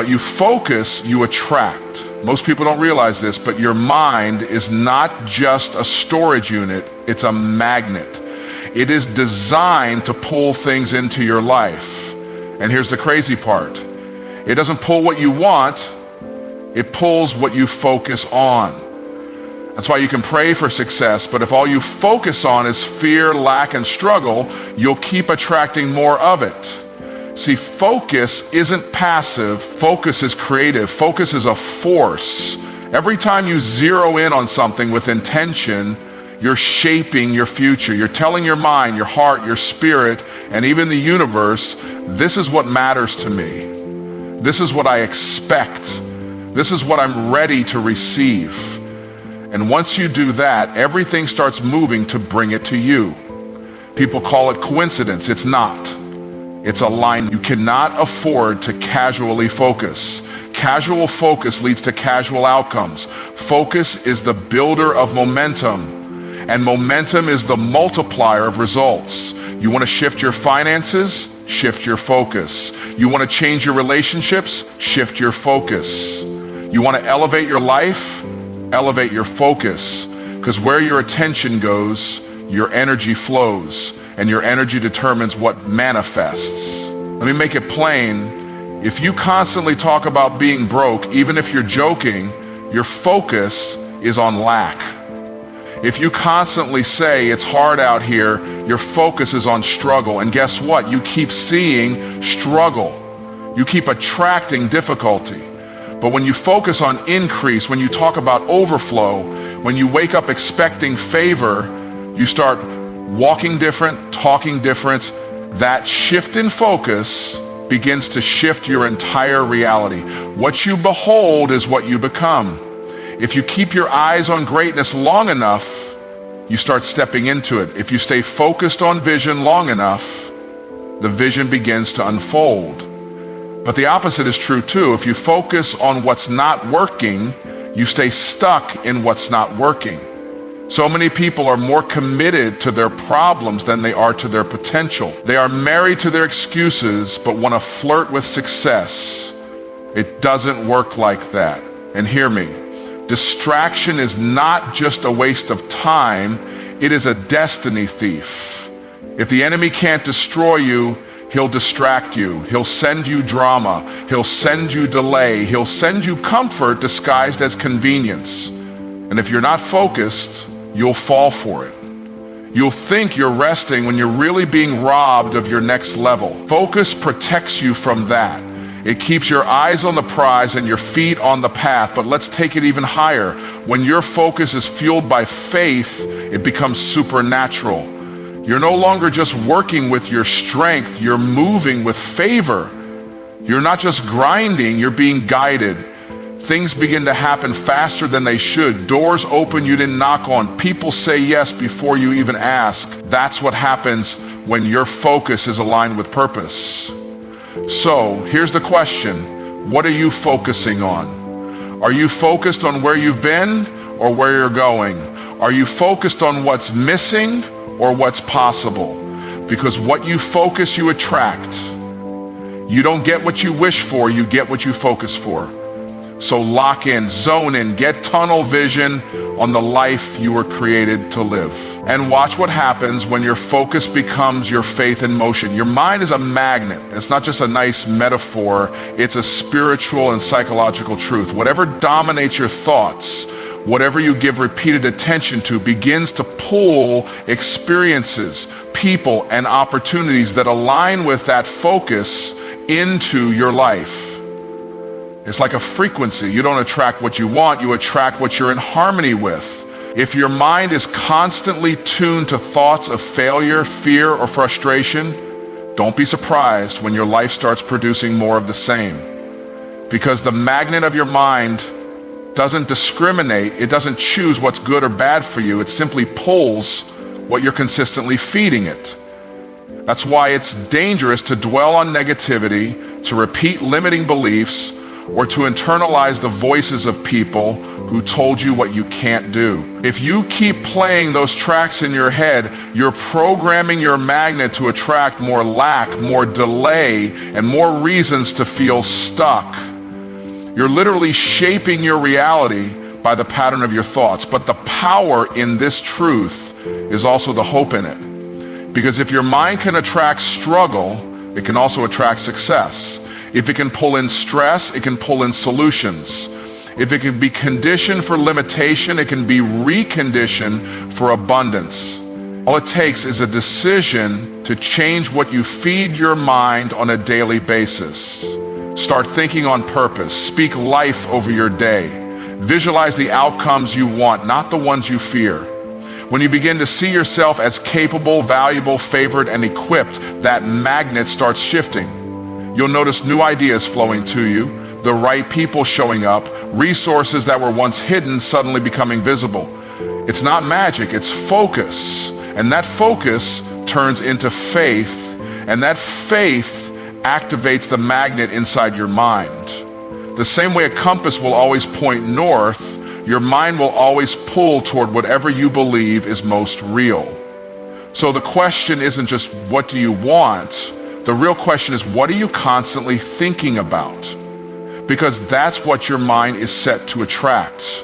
You focus, you attract. Most people don't realize this, but your mind is not just a storage unit, it's a magnet. It is designed to pull things into your life. And here's the crazy part. It doesn't pull what you want, it pulls what you focus on. That's why you can pray for success, but if all you focus on is fear, lack, and struggle, you'll keep attracting more of it. See, focus isn't passive, focus is creative, focus is a force. Every time you zero in on something with intention, you're shaping your future. You're telling your mind, your heart, your spirit, and even the universe, this is what matters to me. This is what I expect. This is what I'm ready to receive. And once you do that, everything starts moving to bring it to you. People call it coincidence. It's not. It's a line. You cannot afford to casually focus. Casual focus leads to casual outcomes. Focus is the builder of momentum, and momentum is the multiplier of results. You want to shift your finances? Shift your focus. You want to change your relationships? Shift your focus. You want to elevate your life? Elevate your focus. Because where your attention goes, your energy flows. And your energy determines what manifests. Let me make it plain. If you constantly talk about being broke, even if you're joking, your focus is on lack. If you constantly say it's hard out here, your focus is on struggle. And guess what? You keep seeing struggle. You keep attracting difficulty. But when you focus on increase, when you talk about overflow, when you wake up expecting favor, you start walking different, talking different. That shift in focus begins to shift your entire reality. What you behold is what you become. If you keep your eyes on greatness long enough, you start stepping into it. If you stay focused on vision long enough, the vision begins to unfold. But the opposite is true too. If you focus on what's not working, you stay stuck in what's not working. So many people are more committed to their problems than they are to their potential. They are married to their excuses, but want to flirt with success. It doesn't work like that. And hear me, distraction is not just a waste of time, it is a destiny thief. If the enemy can't destroy you, he'll distract you. He'll send you drama. He'll send you delay. He'll send you comfort disguised as convenience. And if you're not focused, you'll fall for it. You'll think you're resting when you're really being robbed of your next level. Focus protects you from that. It keeps your eyes on the prize and your feet on the path. But let's take it even higher. When your focus is fueled by faith, it becomes supernatural. You're no longer just working with your strength, you're moving with favor. You're not just grinding, you're being guided. Things begin to happen faster than they should. Doors open you didn't knock on. People say yes before you even ask. That's what happens when your focus is aligned with purpose. So here's the question. What are you focusing on? Are you focused on where you've been or where you're going? Are you focused on what's missing or what's possible? Because what you focus, you attract. You don't get what you wish for, you get what you focus for. So lock in, zone in, get tunnel vision on the life you were created to live. And watch what happens when your focus becomes your faith in motion. Your mind is a magnet. It's not just a nice metaphor, it's a spiritual and psychological truth. Whatever dominates your thoughts, whatever you give repeated attention to, begins to pull experiences, people, and opportunities that align with that focus into your life. It's like a frequency. You don't attract what you want, you attract what you're in harmony with. If your mind is constantly tuned to thoughts of failure, fear, or frustration, don't be surprised when your life starts producing more of the same. Because the magnet of your mind doesn't discriminate, it doesn't choose what's good or bad for you, it simply pulls what you're consistently feeding it. That's why it's dangerous to dwell on negativity, to repeat limiting beliefs, or to internalize the voices of people who told you what you can't do. If you keep playing those tracks in your head, you're programming your magnet to attract more lack, more delay, and more reasons to feel stuck. You're literally shaping your reality by the pattern of your thoughts. But the power in this truth is also the hope in it. Because if your mind can attract struggle, it can also attract success. If it can pull in stress, it can pull in solutions. If it can be conditioned for limitation, it can be reconditioned for abundance. All it takes is a decision to change what you feed your mind on a daily basis. Start thinking on purpose. Speak life over your day. Visualize the outcomes you want, not the ones you fear. When you begin to see yourself as capable, valuable, favored, and equipped, that magnet starts shifting. You'll notice new ideas flowing to you, the right people showing up, resources that were once hidden suddenly becoming visible. It's not magic, it's focus. And that focus turns into faith, and that faith activates the magnet inside your mind. The same way a compass will always point north, your mind will always pull toward whatever you believe is most real. So the question isn't just what do you want? The real question is what are you constantly thinking about? Because that's what your mind is set to attract.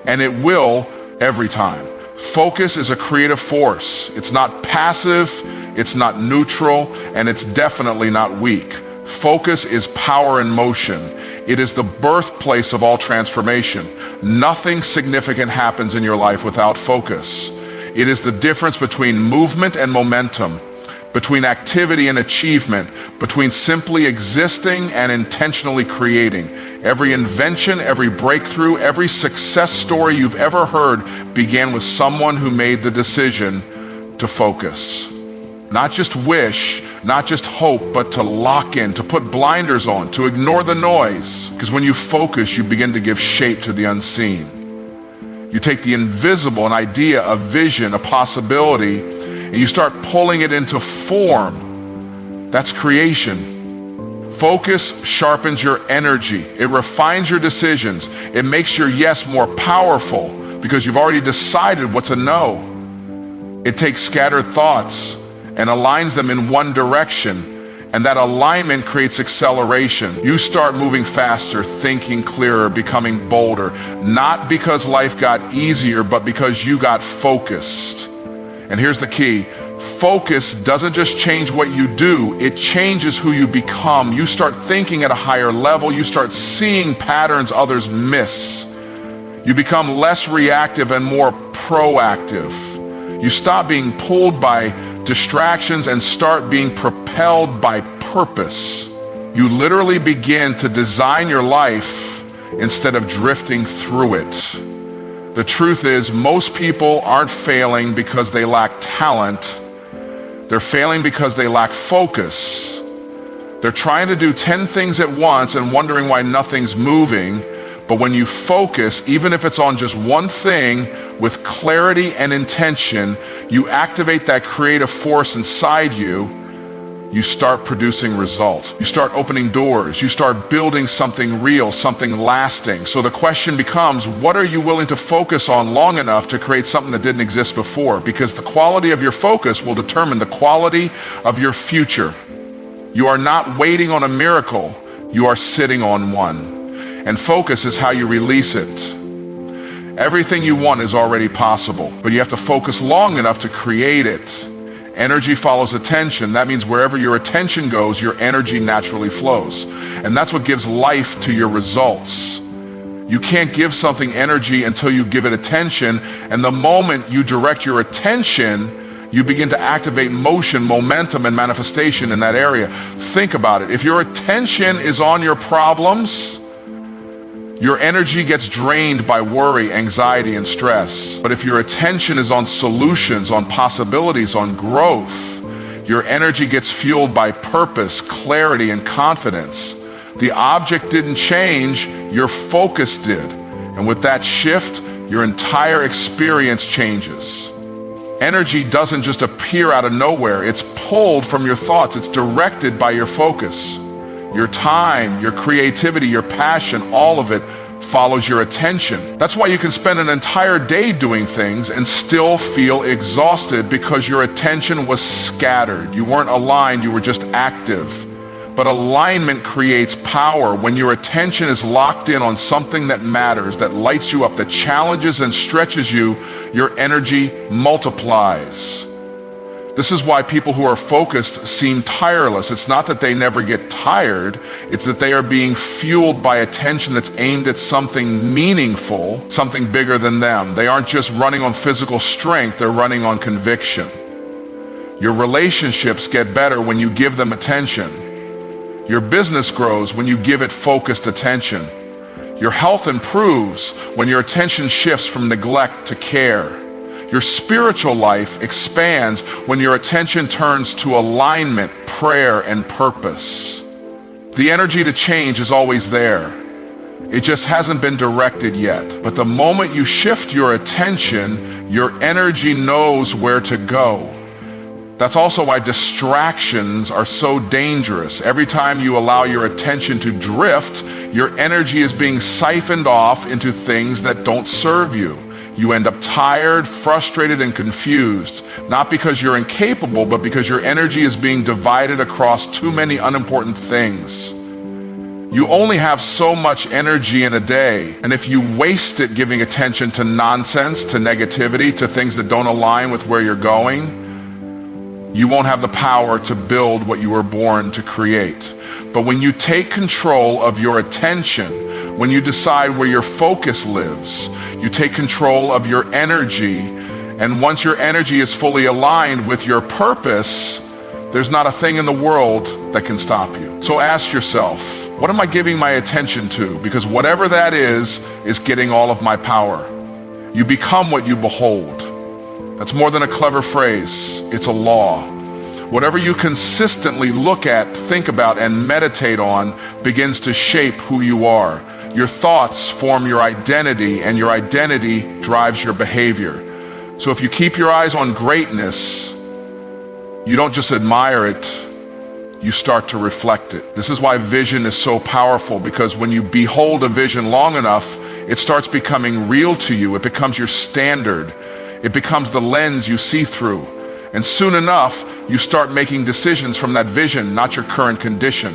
And it will every time. Focus is a creative force. It's not passive, it's not neutral, and it's definitely not weak. Focus is power in motion. It is the birthplace of all transformation. Nothing significant happens in your life without focus. It is the difference between movement and momentum, between activity and achievement, between simply existing and intentionally creating. Every invention, every breakthrough, every success story you've ever heard began with someone who made the decision to focus. Not just wish, not just hope, but to lock in, to put blinders on, to ignore the noise. Because when you focus, you begin to give shape to the unseen. You take the invisible, an idea, a vision, a possibility, and you start pulling it into form. That's creation. Focus sharpens your energy. It refines your decisions. It makes your yes more powerful because you've already decided what's a no. It takes scattered thoughts and aligns them in one direction. And that alignment creates acceleration. You start moving faster, thinking clearer, becoming bolder, not because life got easier, but because you got focused. And here's the key. Focus doesn't just change what you do, it changes who you become. You start thinking at a higher level. You start seeing patterns others miss. You become less reactive and more proactive. You stop being pulled by distractions and start being propelled by purpose. You literally begin to design your life instead of drifting through it. The truth is, most people aren't failing because they lack talent. They're failing because they lack focus. They're trying to do 10 things at once and wondering why nothing's moving. But when you focus, even if it's on just one thing, with clarity and intention, you activate that creative force inside you. You start producing results. You start opening doors. You start building something real, something lasting. So the question becomes, what are you willing to focus on long enough to create something that didn't exist before? Because the quality of your focus will determine the quality of your future. You are not waiting on a miracle. You are sitting on one. And focus is how you release it. Everything you want is already possible, but you have to focus long enough to create it. Energy follows attention. That means wherever your attention goes, your energy naturally flows. And that's what gives life to your results. You can't give something energy until you give it attention. And the moment you direct your attention, you begin to activate motion, momentum, and manifestation in that area. Think about it. If your attention is on your problems, your energy gets drained by worry, anxiety, and stress. But if your attention is on solutions, on possibilities, on growth, your energy gets fueled by purpose, clarity, and confidence. The object didn't change, your focus did. And with that shift, your entire experience changes. Energy doesn't just appear out of nowhere. It's pulled from your thoughts. It's directed by your focus. Your time, your creativity, your passion, all of it follows your attention. That's why you can spend an entire day doing things and still feel exhausted because your attention was scattered. You weren't aligned, you were just active. But alignment creates power. When your attention is locked in on something that matters, that lights you up, that challenges and stretches you, your energy multiplies. This is why people who are focused seem tireless. It's not that they never get tired, it's that they are being fueled by attention that's aimed at something meaningful, something bigger than them. They aren't just running on physical strength, they're running on conviction. Your relationships get better when you give them attention. Your business grows when you give it focused attention. Your health improves when your attention shifts from neglect to care. Your spiritual life expands when your attention turns to alignment, prayer, and purpose. The energy to change is always there. It just hasn't been directed yet. But the moment you shift your attention, your energy knows where to go. That's also why distractions are so dangerous. Every time you allow your attention to drift, your energy is being siphoned off into things that don't serve you. You end up tired, frustrated, and confused, not because you're incapable, but because your energy is being divided across too many unimportant things. You only have so much energy in a day, and if you waste it giving attention to nonsense, to negativity, to things that don't align with where you're going, you won't have the power to build what you were born to create. But when you take control of your attention, when you decide where your focus lives, you take control of your energy, and once your energy is fully aligned with your purpose, there's not a thing in the world that can stop you. So ask yourself, what am I giving my attention to? Because whatever that is getting all of my power. You become what you behold. That's more than a clever phrase, it's a law. Whatever you consistently look at, think about, and meditate on begins to shape who you are. Your thoughts form your identity, and your identity drives your behavior. So if you keep your eyes on greatness, you don't just admire it, you start to reflect it. This is why vision is so powerful, because when you behold a vision long enough, it starts becoming real to you. It becomes your standard. It becomes the lens you see through. And soon enough, you start making decisions from that vision, not your current condition.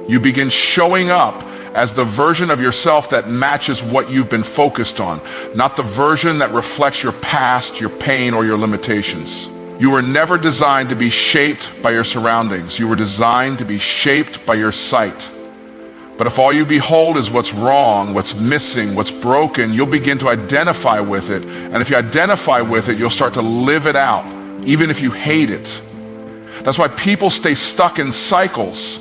You begin showing up as the version of yourself that matches what you've been focused on, not the version that reflects your past, your pain, or your limitations. You were never designed to be shaped by your surroundings. You were designed to be shaped by your sight. But if all you behold is what's wrong, what's missing, what's broken, you'll begin to identify with it. And if you identify with it, you'll start to live it out, even if you hate it. That's why people stay stuck in cycles.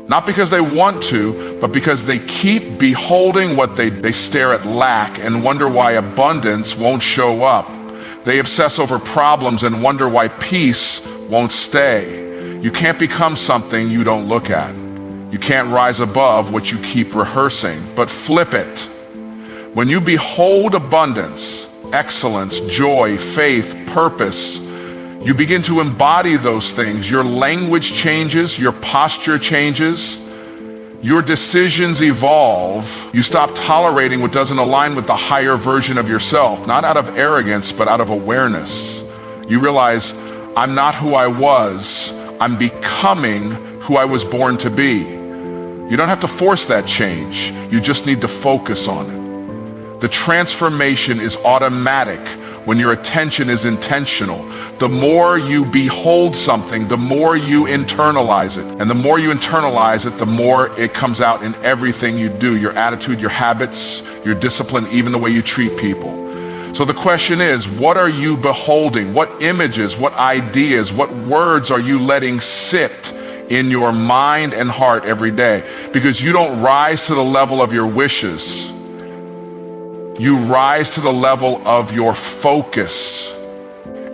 Not because they want to, but because they keep beholding what they stare at lack and wonder why abundance won't show up. They obsess over problems and wonder why peace won't stay. You can't become something you don't look at. You can't rise above what you keep rehearsing, but flip it. When you behold abundance, excellence, joy, faith, purpose, you begin to embody those things. Your language changes, your posture changes, your decisions evolve. You stop tolerating what doesn't align with the higher version of yourself, not out of arrogance, but out of awareness. You realize, I'm not who I was, I'm becoming who I was born to be. You don't have to force that change, you just need to focus on it. The transformation is automatic when your attention is intentional. The more you behold something, the more you internalize it. And the more you internalize it, the more it comes out in everything you do, your attitude, your habits, your discipline, even the way you treat people. So the question is, what are you beholding? What images, what ideas, what words are you letting sit in your mind and heart every day? Because you don't rise to the level of your wishes. You rise to the level of your focus.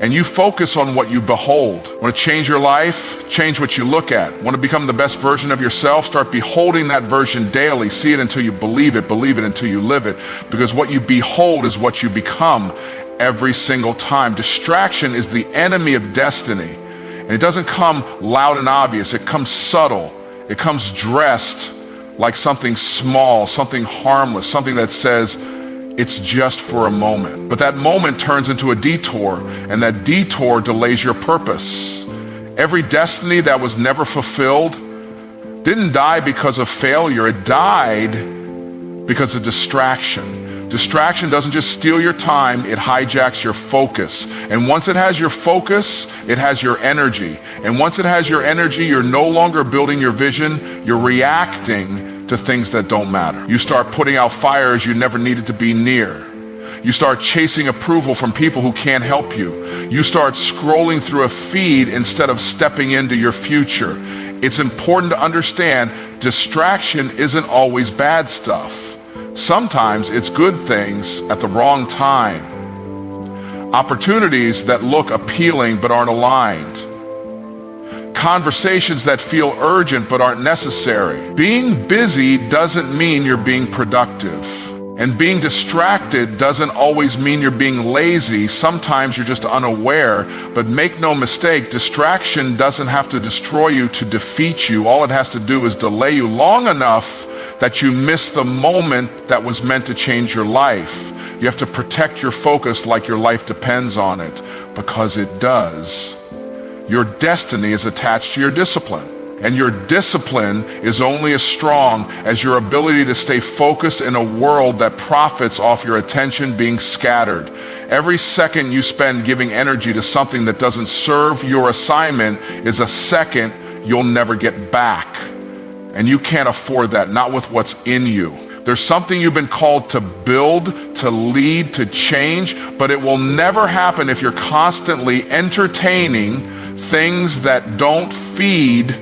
And you focus on what you behold. Want to change your life? Change what you look at. Want to become the best version of yourself? Start beholding that version daily. See it until you believe it until you live it. Because what you behold is what you become every single time. Distraction is the enemy of destiny. And it doesn't come loud and obvious. It comes subtle. It comes dressed like something small, something harmless, something that says, it's just for a moment. But that moment turns into a detour, and that detour delays your purpose. Every destiny that was never fulfilled didn't die because of failure. It died because of distraction. Distraction doesn't just steal your time, it hijacks your focus. And once it has your focus, it has your energy. And once it has your energy, you're no longer building your vision, you're reacting to things that don't matter. You start putting out fires you never needed to be near. You start chasing approval from people who can't help you. You start scrolling through a feed instead of stepping into your future. It's important to understand distraction isn't always bad stuff. Sometimes it's good things at the wrong time. Opportunities that look appealing but aren't aligned. Conversations that feel urgent but aren't necessary. Being busy doesn't mean you're being productive. And being distracted doesn't always mean you're being lazy. Sometimes you're just unaware. But make no mistake, distraction doesn't have to destroy you to defeat you. All it has to do is delay you long enough that you miss the moment that was meant to change your life. You have to protect your focus like your life depends on it, because it does. Your destiny is attached to your discipline, and your discipline is only as strong as your ability to stay focused in a world that profits off your attention being scattered. Every second you spend giving energy to something that doesn't serve your assignment is a second you'll never get back. And you can't afford that, not with what's in you. There's something you've been called to build, to lead, to change, but it will never happen if you're constantly entertaining things that don't feed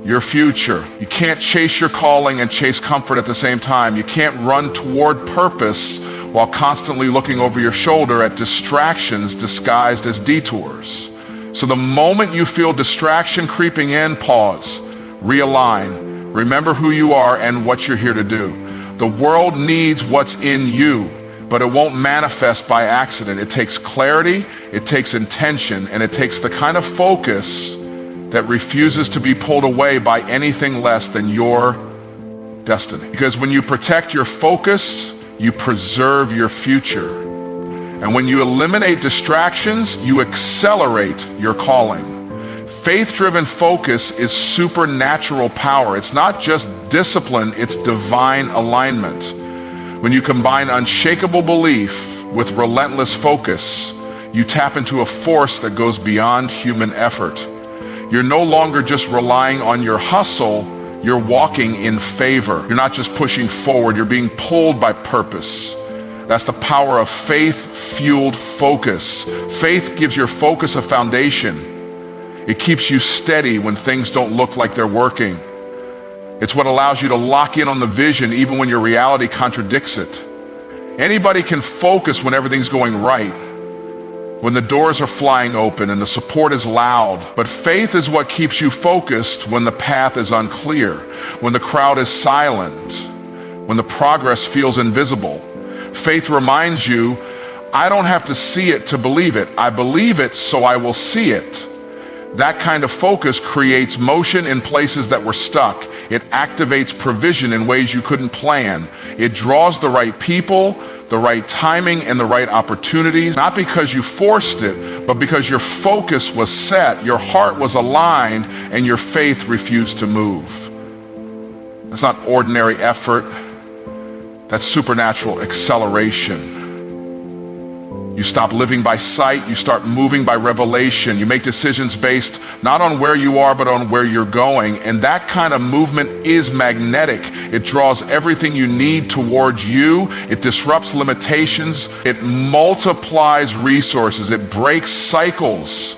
your future. You can't chase your calling and chase comfort at the same time. You can't run toward purpose while constantly looking over your shoulder at distractions disguised as detours. So the moment you feel distraction creeping in, pause, realign. Remember who you are and what you're here to do. The world needs what's in you, but it won't manifest by accident. It takes clarity, it takes intention, and it takes the kind of focus that refuses to be pulled away by anything less than your destiny. Because when you protect your focus, you preserve your future. And when you eliminate distractions, you accelerate your calling. Faith-driven focus is supernatural power. It's not just discipline, it's divine alignment. When you combine unshakable belief with relentless focus, you tap into a force that goes beyond human effort. You're no longer just relying on your hustle, you're walking in favor. You're not just pushing forward, you're being pulled by purpose. That's the power of faith-fueled focus. Faith gives your focus a foundation. It keeps you steady when things don't look like they're working. It's what allows you to lock in on the vision even when your reality contradicts it. Anybody can focus when everything's going right, when the doors are flying open and the support is loud. But faith is what keeps you focused when the path is unclear, when the crowd is silent, when the progress feels invisible. Faith reminds you, I don't have to see it to believe it. I believe it, so I will see it. That kind of focus creates motion in places that were stuck. It activates provision in ways you couldn't plan. It draws the right people, the right timing, and the right opportunities, not because you forced it, but because your focus was set, your heart was aligned, and your faith refused to move. That's not ordinary effort. That's supernatural acceleration. You stop living by sight, you start moving by revelation. You make decisions based not on where you are, but on where you're going. And that kind of movement is magnetic. It draws everything you need towards you. It disrupts limitations. It multiplies resources. It breaks cycles.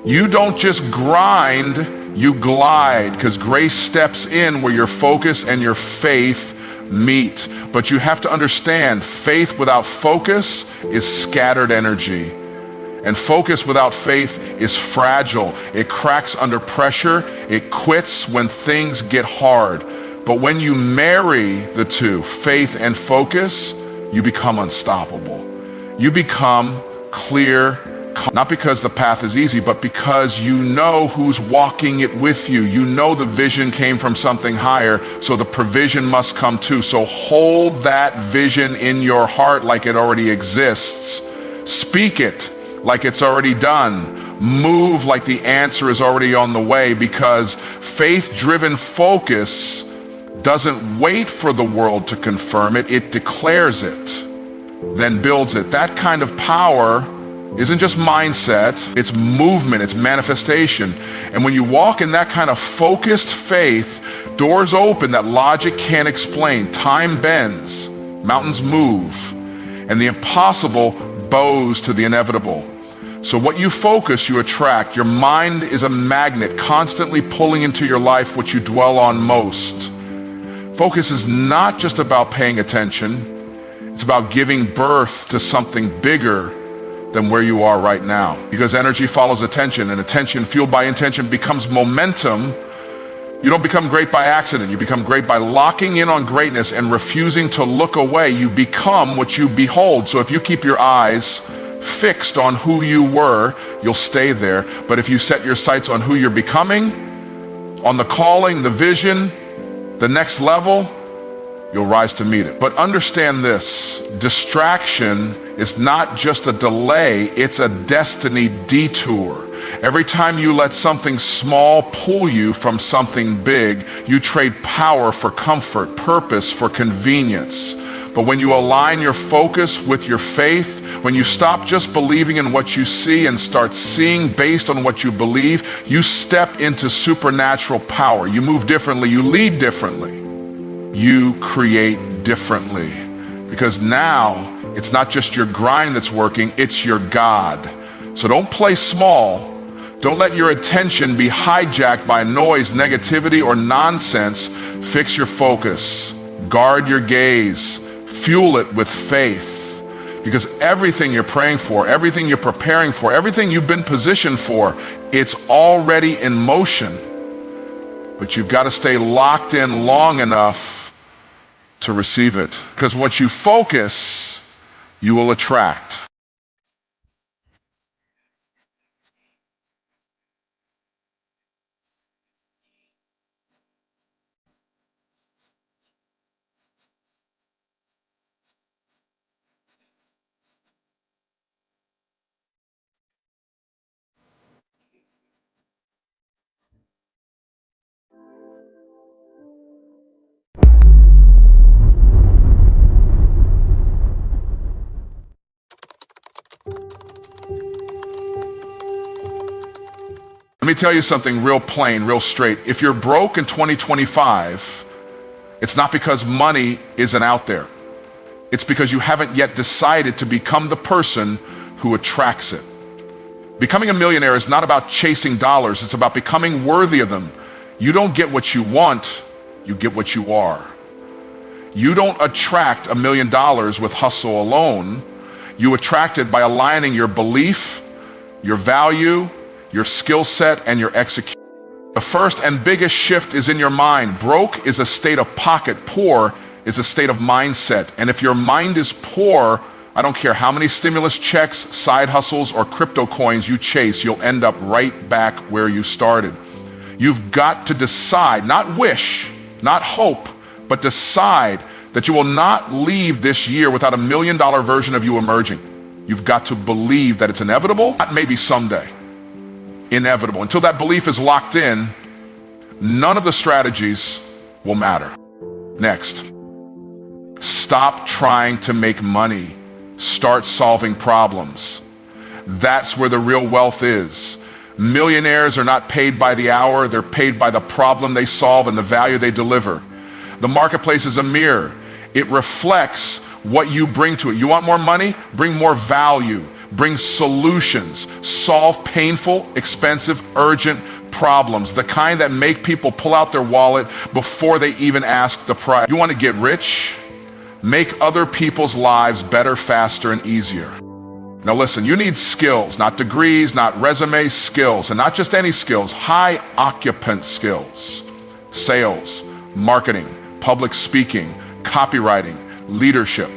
You don't just grind, you glide, because grace steps in where your focus and your faith meet. But you have to understand, faith without focus is scattered energy. And focus without faith is fragile. It cracks under pressure. It quits when things get hard. But when you marry the two, faith and focus, you become unstoppable. You become clear, not because the path is easy, but because you know who's walking it with you. You know the vision came from something higher, so the provision must come too. So hold that vision in your heart like it already exists. Speak it like it's already done. Move like the answer is already on the way, because Faith-driven focus doesn't wait for the world to confirm it, it declares it, then builds it. That kind of power isn't just mindset, it's movement, it's manifestation. And when you walk in that kind of focused faith, doors open that logic can't explain. Time bends, mountains move, and the impossible bows to the inevitable. So what you focus, you attract. Your mind is a magnet, constantly pulling into your life what you dwell on most. Focus is not just about paying attention. It's about giving birth to something bigger than where you are right now. Because energy follows attention, and attention fueled by intention becomes momentum. You don't become great by accident. You become great by locking in on greatness and refusing to look away. You become what you behold. So if you keep your eyes fixed on who you were, you'll stay there. But if you set your sights on who you're becoming, on the calling, the vision, the next level, you'll rise to meet it. But understand this, distraction is not just a delay, it's a destiny detour. Every time you let something small pull you from something big, you trade power for comfort, purpose for convenience. But when you align your focus with your faith, when you stop just believing in what you see and start seeing based on what you believe, you step into supernatural power. You move differently, you lead differently, you create differently. Because now, it's not just your grind that's working, it's your God. So don't play small. Don't let your attention be hijacked by noise, negativity, or nonsense. Fix your focus. Guard your gaze. Fuel it with faith. Because everything you're praying for, everything you're preparing for, everything you've been positioned for, it's already in motion. But you've got to stay locked in long enough to receive it. Because what you focus, you will attract. Let me tell you something real plain, real straight. If you're broke in 2025, it's not because money isn't out there. It's because you haven't yet decided to become the person who attracts it. Becoming a millionaire is not about chasing dollars. It's about becoming worthy of them. You don't get what you want, you get what you are. You don't attract $1 million with hustle alone. You attract it by aligning your belief, your value, your skill set, and your execution. The first and biggest shift is in your mind. Broke is a state of pocket. Poor is a state of mindset. And if your mind is poor, I don't care how many stimulus checks, side hustles, or crypto coins you chase, you'll end up right back where you started. You've got to decide, not wish, not hope, but decide that you will not leave this year without $1 million version of you emerging. You've got to believe that it's inevitable, not maybe someday. Inevitable. Until that belief is locked in, none of the strategies will matter. Next, stop trying to make money. Start solving problems. That's where the real wealth is. Millionaires are not paid by the hour, they're paid by the problem they solve and the value they deliver. The marketplace is a mirror. It reflects what you bring to it. You want more money? Bring more value. Bring solutions. Solve painful, expensive, urgent problems. The kind that make people pull out their wallet before they even ask the price. You want to get rich? Make other people's lives better, faster, and easier. Now listen, you need skills, not degrees, not resumes, skills. And not just any skills, high occupant skills. Sales, marketing, public speaking, copywriting, leadership,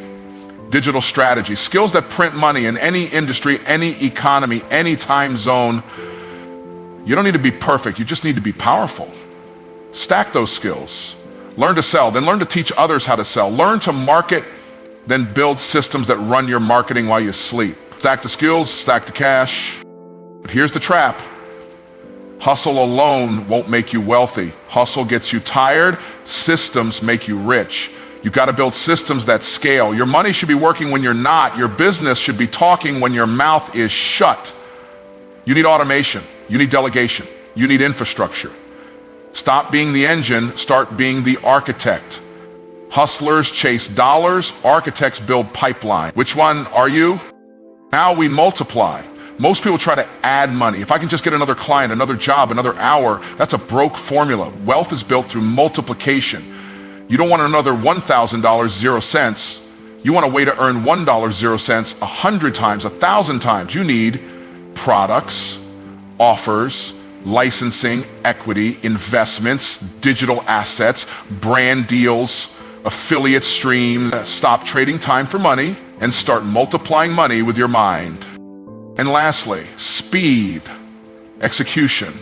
digital strategy, skills that print money in any industry, any economy, any time zone. You don't need to be perfect, you just need to be powerful. Stack those skills. Learn to sell, then learn to teach others how to sell. Learn to market, then build systems that run your marketing while you sleep. Stack the skills, stack the cash. But here's the trap. Hustle alone won't make you wealthy. Hustle gets you tired. Systems make you rich. You've got to build systems that scale. Your money should be working when you're not. Your business should be talking when your mouth is shut. You need automation. You need delegation. You need infrastructure. Stop being the engine. Start being the architect. Hustlers chase dollars. Architects build pipeline. Which one are you? Now we multiply. Most people try to add money. If I can just get another client, another job, another hour, that's a broke formula. Wealth is built through multiplication. You don't want another $1,000, 0 cents. You want a way to earn $1, 0 cents 100 times, 1,000 times. You need products, offers, licensing, equity, investments, digital assets, brand deals, affiliate streams. Stop trading time for money and start multiplying money with your mind. And lastly, speed, execution,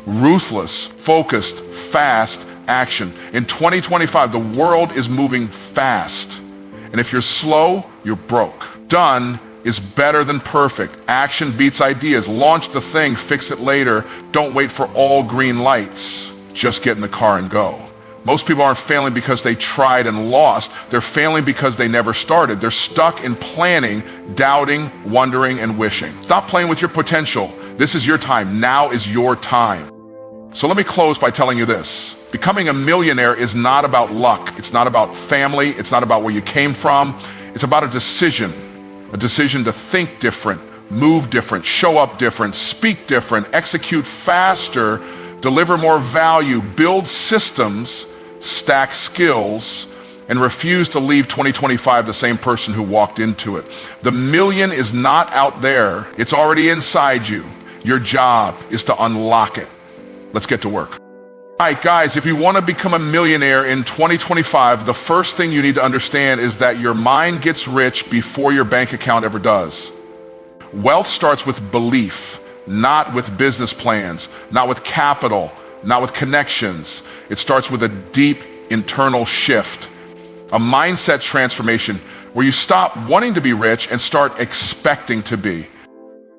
ruthless, focused, fast action. In 2025, the world is moving fast. And if you're slow, you're broke. Done is better than perfect. Action beats ideas. Launch the thing, fix it later. Don't wait for all green lights. Just get in the car and go. Most people aren't failing because they tried and lost. They're failing because they never started. They're stuck in planning, doubting, wondering, and wishing. Stop playing with your potential. This is your time. Now is your time. So let me close by telling you this. Becoming a millionaire is not about luck. It's not about family. It's not about where you came from. It's about a decision to think different, move different, show up different, speak different, execute faster, deliver more value, build systems, stack skills, and refuse to leave 2025 the same person who walked into it. The million is not out there. It's already inside you. Your job is to unlock it. Let's get to work. All right, guys, if you want to become a millionaire in 2025, the first thing you need to understand is that your mind gets rich before your bank account ever does. Wealth starts with belief, not with business plans, not with capital, not with connections. It starts with a deep internal shift, a mindset transformation where you stop wanting to be rich and start expecting to be.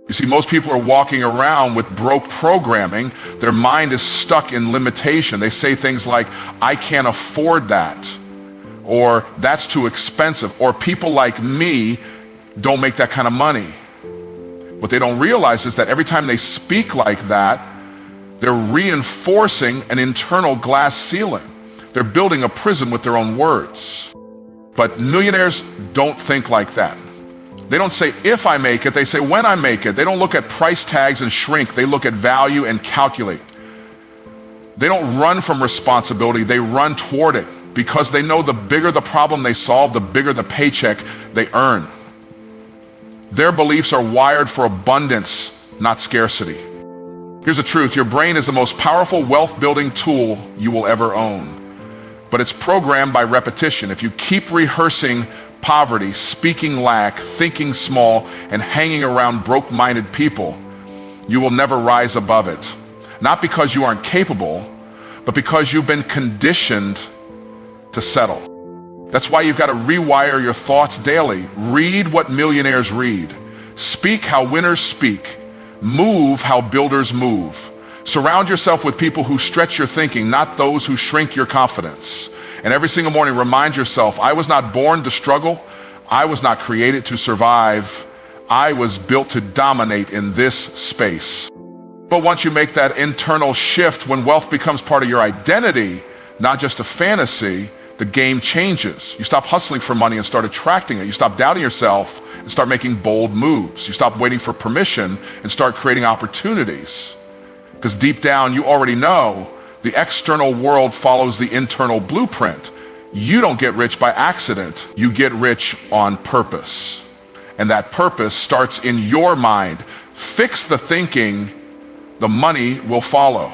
You see, most people are walking around with broke programming. Their mind is stuck in limitation. They say things like, I can't afford that, or that's too expensive, or people like me don't make that kind of money. What they don't realize is that every time they speak like that, they're reinforcing an internal glass ceiling. They're building a prison with their own words. But millionaires don't think like that. They don't say, if I make it, they say, when I make it. They don't look at price tags and shrink. They look at value and calculate. They don't run from responsibility. They run toward it because they know the bigger the problem they solve, the bigger the paycheck they earn. Their beliefs are wired for abundance, not scarcity. Here's the truth. Your brain is the most powerful wealth-building tool you will ever own. But it's programmed by repetition. If you keep rehearsing poverty, speaking lack, thinking small, and hanging around broke-minded people, you will never rise above it. Not because you aren't capable, but because you've been conditioned to settle. That's why you've got to rewire your thoughts daily. Read what millionaires read. Speak how winners speak. Move how builders move. Surround yourself with people who stretch your thinking, not those who shrink your confidence. And every single morning, remind yourself, I was not born to struggle. I was not created to survive. I was built to dominate in this space. But once you make that internal shift, when wealth becomes part of your identity, not just a fantasy, the game changes. You stop hustling for money and start attracting it. You stop doubting yourself and start making bold moves. You stop waiting for permission and start creating opportunities. Because deep down, you already know the external world follows the internal blueprint. You don't get rich by accident. You get rich on purpose. And that purpose starts in your mind. Fix the thinking, the money will follow.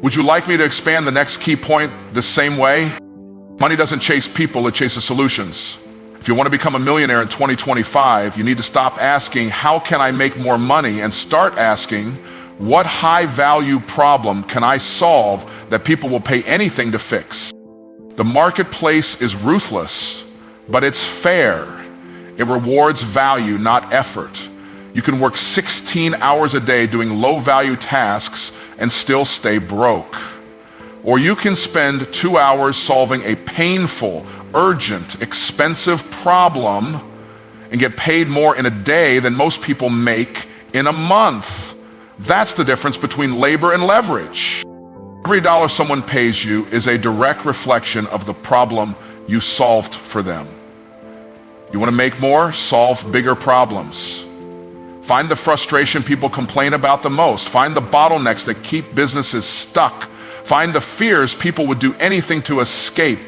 Would you like me to expand the next key point the same way? Money doesn't chase people, it chases solutions. If you want to become a millionaire in 2025, you need to stop asking, how can I make more money? And start asking, what high-value problem can I solve that people will pay anything to fix? The marketplace is ruthless, but it's fair. It rewards value, not effort. You can work 16 hours a day doing low-value tasks and still stay broke. Or you can spend 2 hours solving a painful, urgent, expensive problem and get paid more in a day than most people make in a month. That's the difference between labor and leverage. Every dollar someone pays you is a direct reflection of the problem you solved for them. You want to make more? Solve bigger problems. Find the frustration people complain about the most. Find the bottlenecks that keep businesses stuck. Find the fears people would do anything to escape.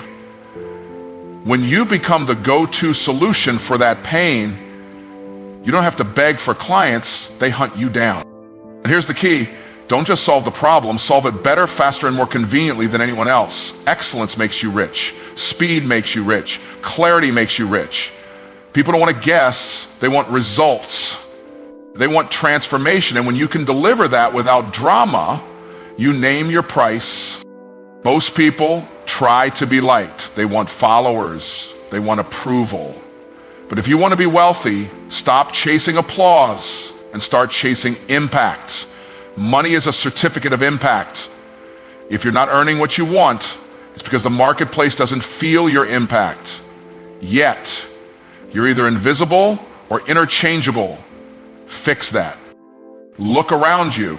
When you become the go-to solution for that pain, you don't have to beg for clients, they hunt you down. And here's the key, don't just solve the problem, solve it better, faster, and more conveniently than anyone else. Excellence makes you rich. Speed makes you rich. Clarity makes you rich. People don't want to guess, they want results. They want transformation, and when you can deliver that without drama, you name your price. Most people try to be liked. They want followers. They want approval. But if you want to be wealthy, stop chasing applause and start chasing impact. Money is a certificate of impact. If you're not earning what you want, it's because the marketplace doesn't feel your impact. Yet, you're either invisible or interchangeable. Fix that. Look around you.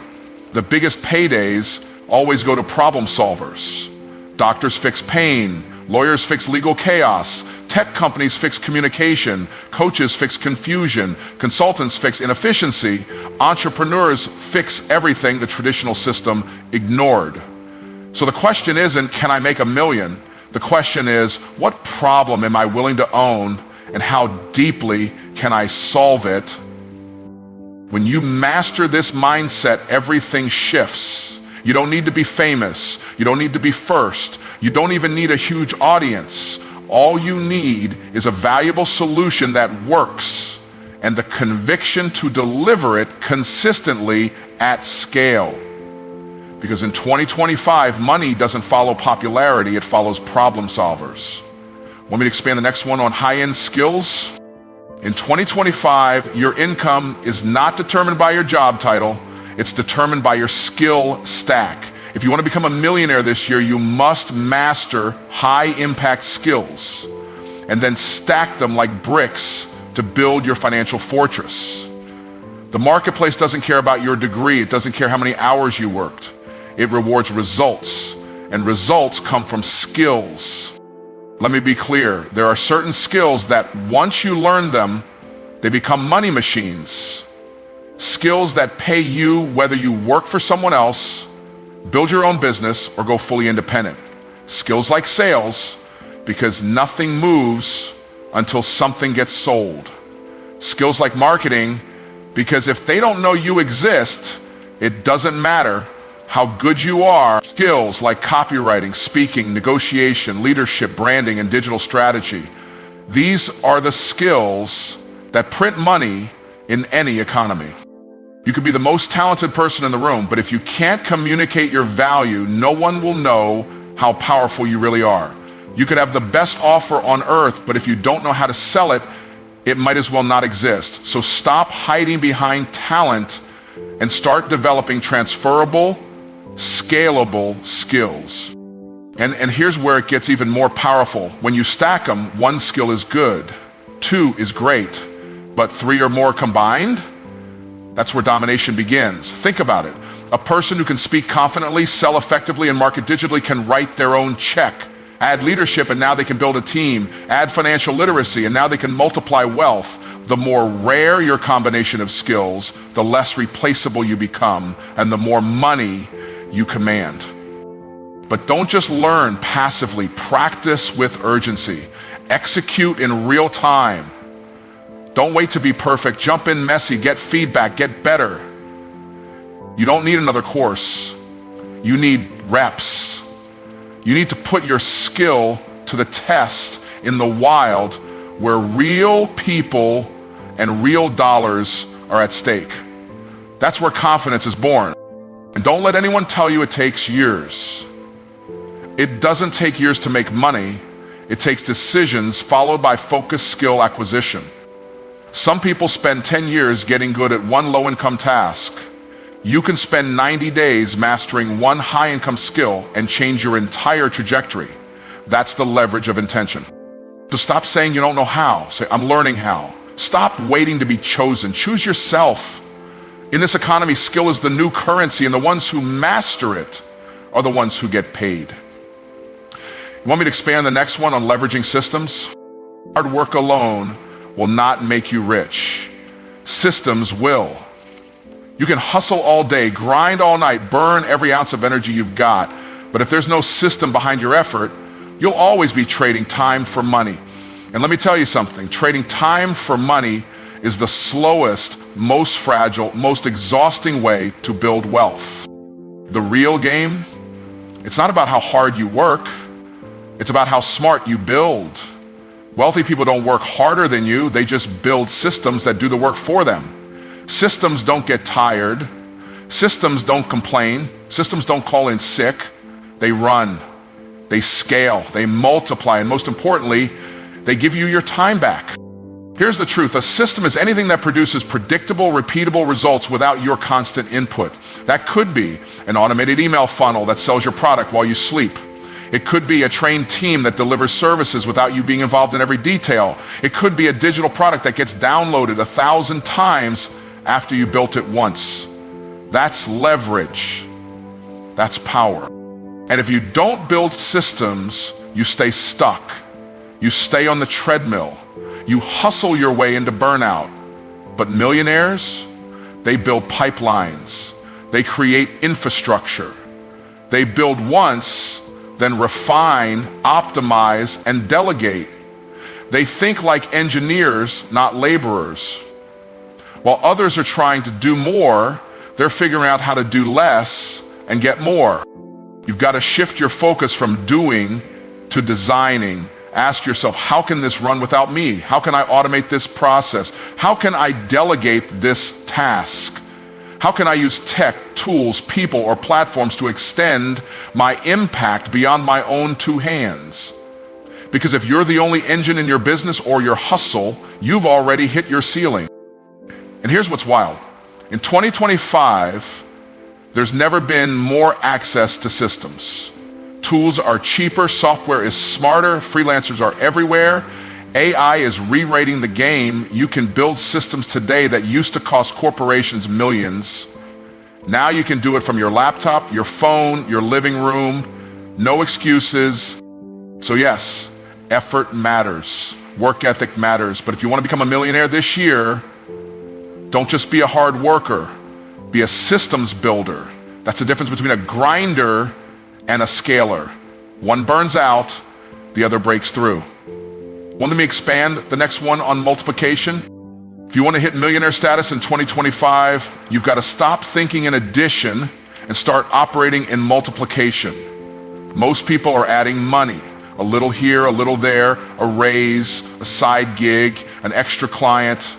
The biggest paydays always go to problem solvers. Doctors fix pain. Lawyers fix legal chaos. Tech companies fix communication. Coaches fix confusion. Consultants fix inefficiency. Entrepreneurs fix everything the traditional system ignored. So the question isn't, can I make $1 million? The question is, what problem am I willing to own and how deeply can I solve it? When you master this mindset, everything shifts. You don't need to be famous. You don't need to be first. You don't even need a huge audience. All you need is a valuable solution that works and the conviction to deliver it consistently at scale. Because in 2025, money doesn't follow popularity, it follows problem solvers. Want me to expand the next one on high-end skills? In 2025, your income is not determined by your job title, it's determined by your skill stack. If you want to become a millionaire this year, you must master high-impact skills and then stack them like bricks to build your financial fortress. The marketplace doesn't care about your degree, it doesn't care how many hours you worked. It rewards results, and results come from skills. Let me be clear, there are certain skills that once you learn them, they become money machines. Skills that pay you whether you work for someone else, build your own business, or go fully independent. Skills like sales, because nothing moves until something gets sold. Skills like marketing, because if they don't know you exist, it doesn't matter how good you are. Skills like copywriting, speaking, negotiation, leadership, branding, and digital strategy. These are the skills that print money in any economy. You could be the most talented person in the room, but if you can't communicate your value, no one will know how powerful you really are. You could have the best offer on earth, but if you don't know how to sell it, it might as well not exist. So stop hiding behind talent and start developing transferable, scalable skills. And here's where it gets even more powerful. When you stack them, 1 skill is good, 2 is great, but 3 or more combined, that's where domination begins. Think about it. A person who can speak confidently, sell effectively, and market digitally can write their own check. Add leadership and now they can build a team. Add financial literacy and now they can multiply wealth. The more rare your combination of skills, the less replaceable you become and the more money you command. But don't just learn passively, practice with urgency. Execute in real time. Don't wait to be perfect, jump in messy, get feedback, get better. You don't need another course. You need reps. You need to put your skill to the test in the wild where real people and real dollars are at stake. That's where confidence is born. And don't let anyone tell you it takes years. It doesn't take years to make money. It takes decisions followed by focused skill acquisition. Some people spend 10 years getting good at one low-income task. You can spend 90 days mastering one high-income skill and change your entire trajectory. That's the leverage of intention. So stop saying you don't know how. Say, I'm learning how. Stop waiting to be chosen. Choose yourself. In this economy, skill is the new currency, and the ones who master it are the ones who get paid. You want me to expand the next one on leveraging systems? Hard work alone will not make you rich. Systems will. You can hustle all day, grind all night, burn every ounce of energy you've got, but if there's no system behind your effort, you'll always be trading time for money. And let me tell you something, trading time for money is the slowest, most fragile, most exhausting way to build wealth. The real game, it's not about how hard you work, it's about how smart you build. Wealthy people don't work harder than you, they just build systems that do the work for them. Systems don't get tired, systems don't complain, systems don't call in sick, they run, they scale, they multiply, and most importantly, they give you your time back. Here's the truth, a system is anything that produces predictable, repeatable results without your constant input. That could be an automated email funnel that sells your product while you sleep. It could be a trained team that delivers services without you being involved in every detail. It could be a digital product that gets downloaded 1,000 times after you built it once. That's leverage. That's power. And if you don't build systems, you stay stuck. You stay on the treadmill. You hustle your way into burnout. But millionaires, they build pipelines. They create infrastructure. They build once, then refine, optimize, and delegate. They think like engineers, not laborers. While others are trying to do more, they're figuring out how to do less and get more. You've got to shift your focus from doing to designing. Ask yourself, how can this run without me? How can I automate this process? How can I delegate this task? How can I use tech, tools, people, or platforms to extend my impact beyond my own two hands? Because if you're the only engine in your business or your hustle, you've already hit your ceiling. And here's what's wild. In 2025, there's never been more access to systems. Tools are cheaper, software is smarter, freelancers are everywhere. AI is rewriting the game. You can build systems today that used to cost corporations millions. Now you can do it from your laptop, your phone, your living room. No excuses. So yes, effort matters. Work ethic matters. But if you want to become a millionaire this year, don't just be a hard worker. Be a systems builder. That's the difference between a grinder and a scaler. One burns out, the other breaks through. Want me to expand the next one on multiplication? If you want to hit millionaire status in 2025, you've got to stop thinking in addition and start operating in multiplication. Most people are adding money, a little here, a little there, a raise, a side gig, an extra client.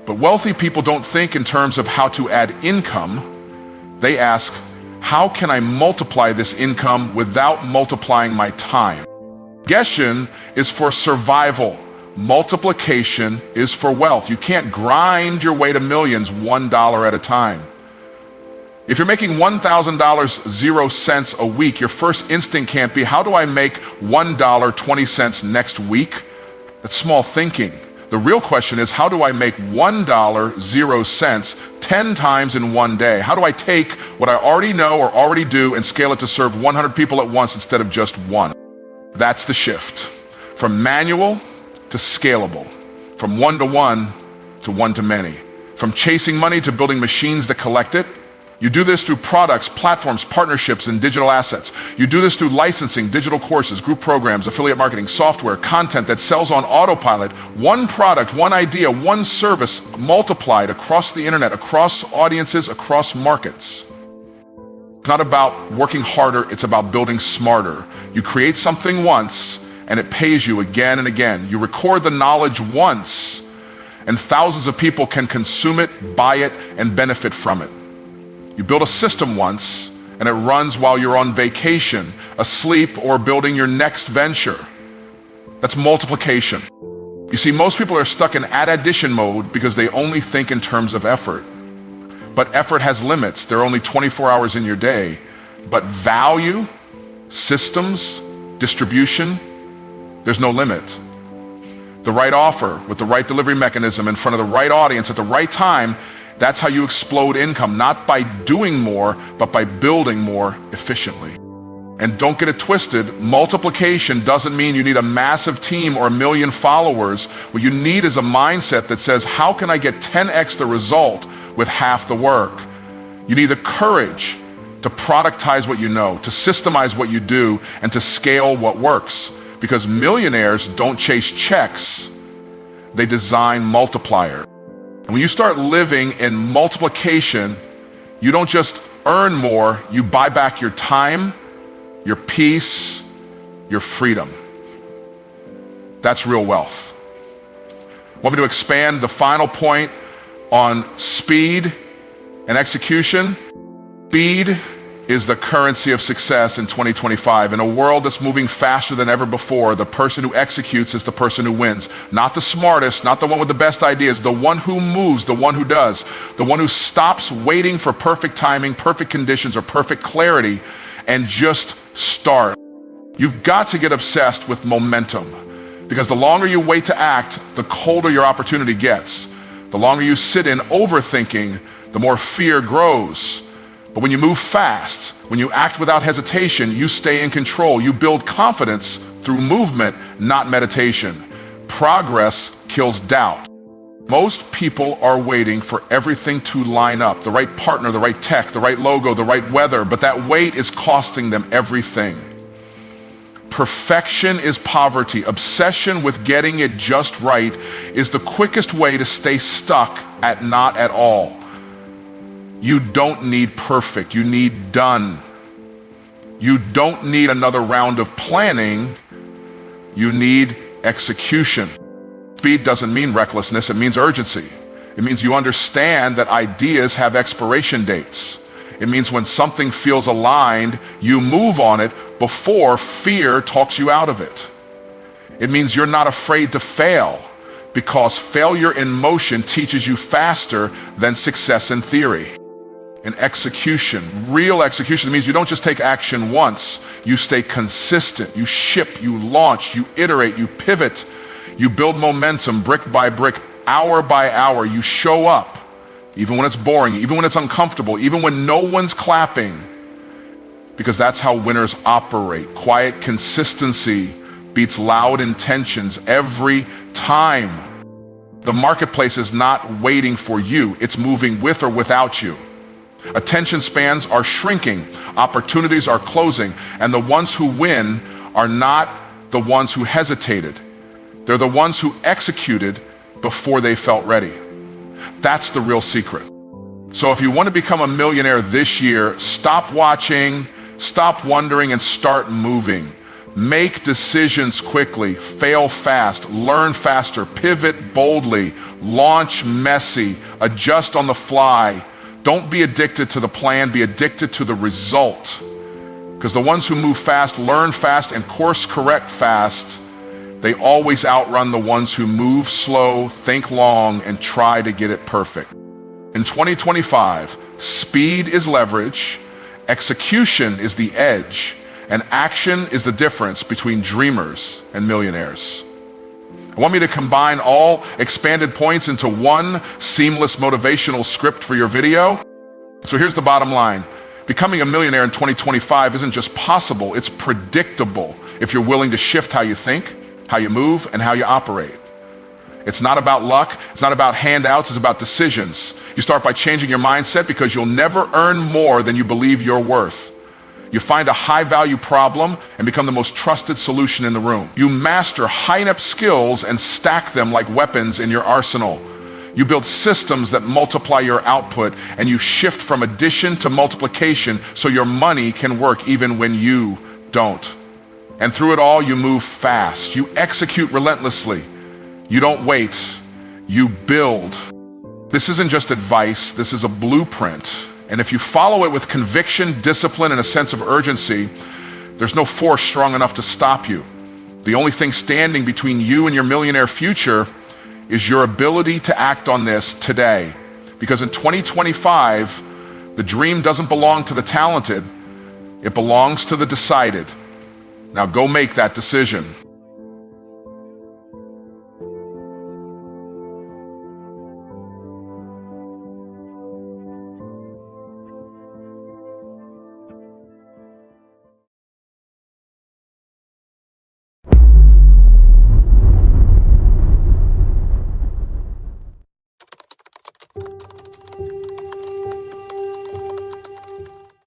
But wealthy people don't think in terms of how to add income. They ask, how can I multiply this income without multiplying my time? Gestion is for survival. Multiplication is for wealth. You can't grind your way to millions $1 at a time. If you're making $1,000 0 cents a week, your first instinct can't be, how do I make $1 20 cents next week? That's small thinking. The real question is, how do I make $1 0 cents 10 times in one day? How do I take what I already know or already do and scale it to serve 100 people at once instead of just one? That's the shift. From manual to scalable. From one-to-one to one-to-many. From chasing money to building machines that collect it. You do this through products, platforms, partnerships, and digital assets. You do this through licensing, digital courses, group programs, affiliate marketing, software, content that sells on autopilot. One product, one idea, one service multiplied across the internet, across audiences, across markets. It's not about working harder, it's about building smarter. You create something once, and it pays you again and again. You record the knowledge once, and thousands of people can consume it, buy it, and benefit from it. You build a system once, and it runs while you're on vacation, asleep, or building your next venture. That's multiplication. You see, most people are stuck in addition mode because they only think in terms of effort. But effort has limits. There are only 24 hours in your day. But value, systems, distribution, there's no limit. The right offer with the right delivery mechanism in front of the right audience at the right time, that's how you explode income, not by doing more, but by building more efficiently. And don't get it twisted, multiplication doesn't mean you need a massive team or 1 million followers. What you need is a mindset that says, how can I get 10x the result with half the work? You need the courage to productize what you know, to systemize what you do, and to scale what works. Because millionaires don't chase checks, they design multipliers. And when you start living in multiplication, you don't just earn more, you buy back your time, your peace, your freedom. That's real wealth. Want me to expand the final point on speed and execution? Speed is the currency of success in 2025. In a world that's moving faster than ever before, the person who executes is the person who wins. Not the smartest, not the one with the best ideas, the one who moves, the one who does, the one who stops waiting for perfect timing, perfect conditions, or perfect clarity, and just start. You've got to get obsessed with momentum, because the longer you wait to act, the colder your opportunity gets. The longer you sit in overthinking, the more fear grows. But when you move fast, when you act without hesitation, you stay in control. You build confidence through movement, not meditation. Progress kills doubt. Most people are waiting for everything to line up, the right partner, the right tech, the right logo, the right weather, but that wait is costing them everything. Perfection is poverty. Obsession with getting it just right is the quickest way to stay stuck at not at all. You don't need perfect, you need done. You don't need another round of planning, you need execution. Speed doesn't mean recklessness, it means urgency. It means you understand that ideas have expiration dates. It means when something feels aligned, you move on it before fear talks you out of it. It means you're not afraid to fail, because failure in motion teaches you faster than success in theory. And execution, real execution, means you don't just take action once, you stay consistent, you ship, you launch, you iterate, you pivot, you build momentum brick by brick, hour by hour. You show up, even when it's boring, even when it's uncomfortable, even when no one's clapping, because that's how winners operate. Quiet consistency beats loud intentions every time. The marketplace is not waiting for you, it's moving with or without you. Attention spans are shrinking, opportunities are closing, and the ones who win are not the ones who hesitated. They're the ones who executed before they felt ready. That's the real secret. So if you want to become a millionaire this year, stop watching, stop wondering, and start moving. Make decisions quickly, fail fast, learn faster, pivot boldly, launch messy, adjust on the fly. Don't be addicted to the plan, be addicted to the result. Because the ones who move fast, learn fast, and course correct fast, they always outrun the ones who move slow, think long, and try to get it perfect. In 2025, speed is leverage, execution is the edge, and action is the difference between dreamers and millionaires. I want me to combine all expanded points into one seamless motivational script for your video. So here's the bottom line. Becoming a millionaire in 2025 isn't just possible, it's predictable if you're willing to shift how you think, how you move, and how you operate. It's not about luck, it's not about handouts, it's about decisions. You start by changing your mindset, because you'll never earn more than you believe you're worth. You find a high-value problem and become the most trusted solution in the room. You master high-inept skills and stack them like weapons in your arsenal. You build systems that multiply your output, and you shift from addition to multiplication so your money can work even when you don't. And through it all, you move fast. You execute relentlessly. You don't wait. You build. This isn't just advice. This is a blueprint. And if you follow it with conviction, discipline, and a sense of urgency, there's no force strong enough to stop you. The only thing standing between you and your millionaire future is your ability to act on this today. Because in 2025, the dream doesn't belong to the talented, it belongs to the decided. Now go make that decision.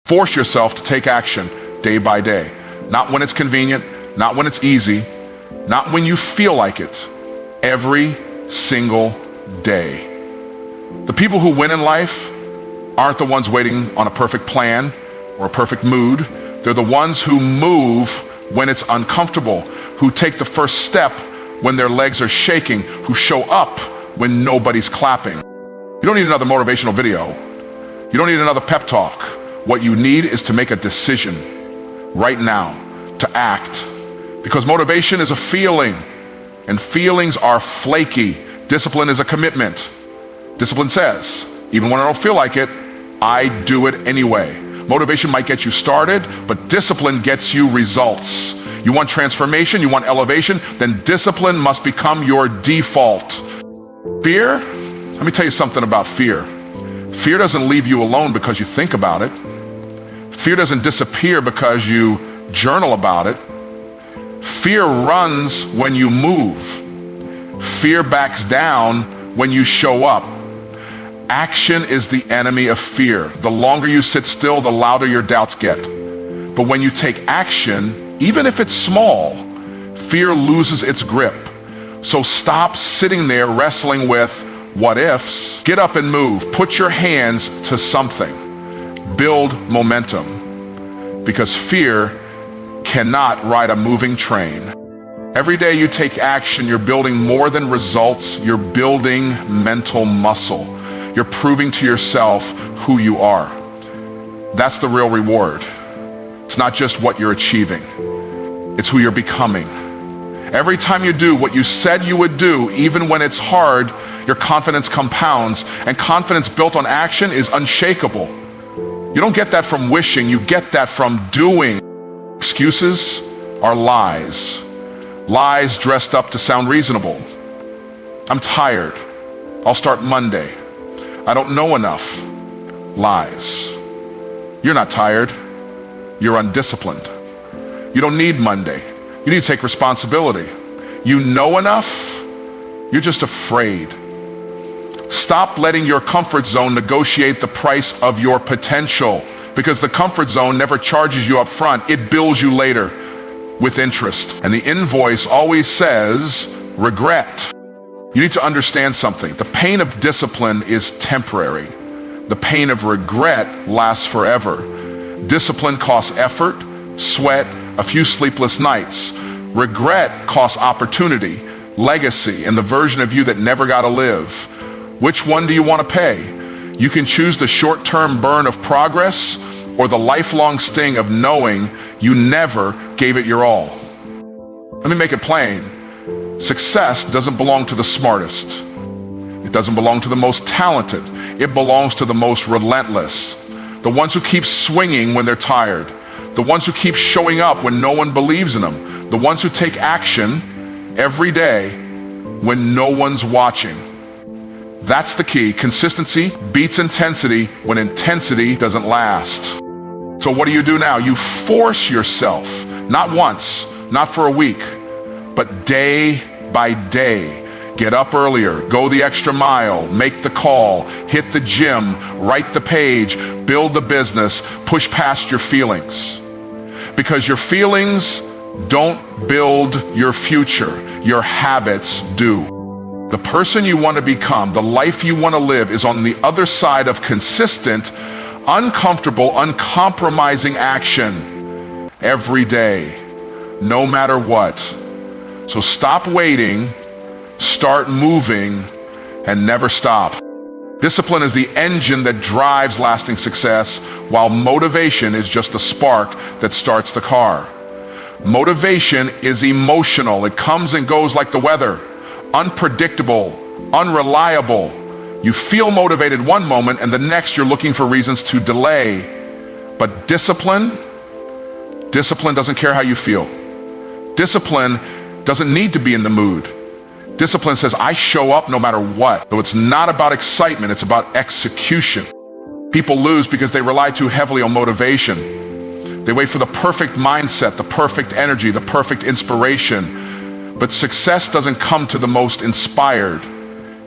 Force yourself to take action day by day. Not when it's convenient, not when it's easy, not when you feel like it. Every single day. The people who win in life aren't the ones waiting on a perfect plan or a perfect mood. They're the ones who move when it's uncomfortable, who take the first step when their legs are shaking, who show up when nobody's clapping. You don't need another motivational video. You don't need another pep talk. What you need is to make a decision right now to act. Because motivation is a feeling, and feelings are flaky. Discipline is a commitment. Discipline says, even when I don't feel like it, I do it anyway. Motivation might get you started, but discipline gets you results. You want transformation, you want elevation, then discipline must become your default. Fear? Let me tell you something about fear. Fear doesn't leave you alone because you think about it. Fear doesn't disappear because you journal about it. Fear runs when you move. Fear backs down when you show up. Action is the enemy of fear. The longer you sit still, the louder your doubts get. But when you take action, even if it's small, fear loses its grip. So stop sitting there wrestling with what ifs. Get up and move. Put your hands to something. Build momentum, because fear cannot ride a moving train. Every day you take action, you're building more than results, you're building mental muscle. You're proving to yourself who you are. That's the real reward. It's not just what you're achieving, it's who you're becoming. Every time you do what you said you would do, even when it's hard, your confidence compounds, and confidence built on action is unshakable. You don't get that from wishing, you get that from doing. Excuses are lies. Lies dressed up to sound reasonable. I'm tired. I'll start Monday. I don't know enough. Lies. You're not tired. You're undisciplined. You don't need Monday. You need to take responsibility. You know enough. You're just afraid. Stop letting your comfort zone negotiate the price of your potential, because the comfort zone never charges you up front. It bills you later with interest. And the invoice always says regret. You need to understand something. The pain of discipline is temporary. The pain of regret lasts forever. Discipline costs effort, sweat, a few sleepless nights. Regret costs opportunity, legacy, and the version of you that never got to live. Which one do you want to pay? You can choose the short-term burn of progress or the lifelong sting of knowing you never gave it your all. Let me make it plain. Success doesn't belong to the smartest. It doesn't belong to the most talented. It belongs to the most relentless. The ones who keep swinging when they're tired. The ones who keep showing up when no one believes in them. The ones who take action every day when no one's watching. That's the key. Consistency beats intensity when intensity doesn't last. So what do you do now? You force yourself, not once, not for a week, but day by day. Get up earlier, go the extra mile, make the call, hit the gym, write the page, build the business, push past your feelings. Because your feelings don't build your future, your habits do. The person you want to become, the life you want to live, is on the other side of consistent, uncomfortable, uncompromising action every day, no matter what. So stop waiting, start moving, and never stop. Discipline is the engine that drives lasting success, while motivation is just the spark that starts the car. Motivation is emotional. It comes and goes like the weather, unpredictable, unreliable. You feel motivated one moment and the next you're looking for reasons to delay. But discipline doesn't care how you feel. Discipline doesn't need to be in the mood. Discipline says, I show up no matter what. So it's not about excitement, it's about execution. People lose because they rely too heavily on motivation. They wait for the perfect mindset, the perfect energy, the perfect inspiration. But success doesn't come to the most inspired.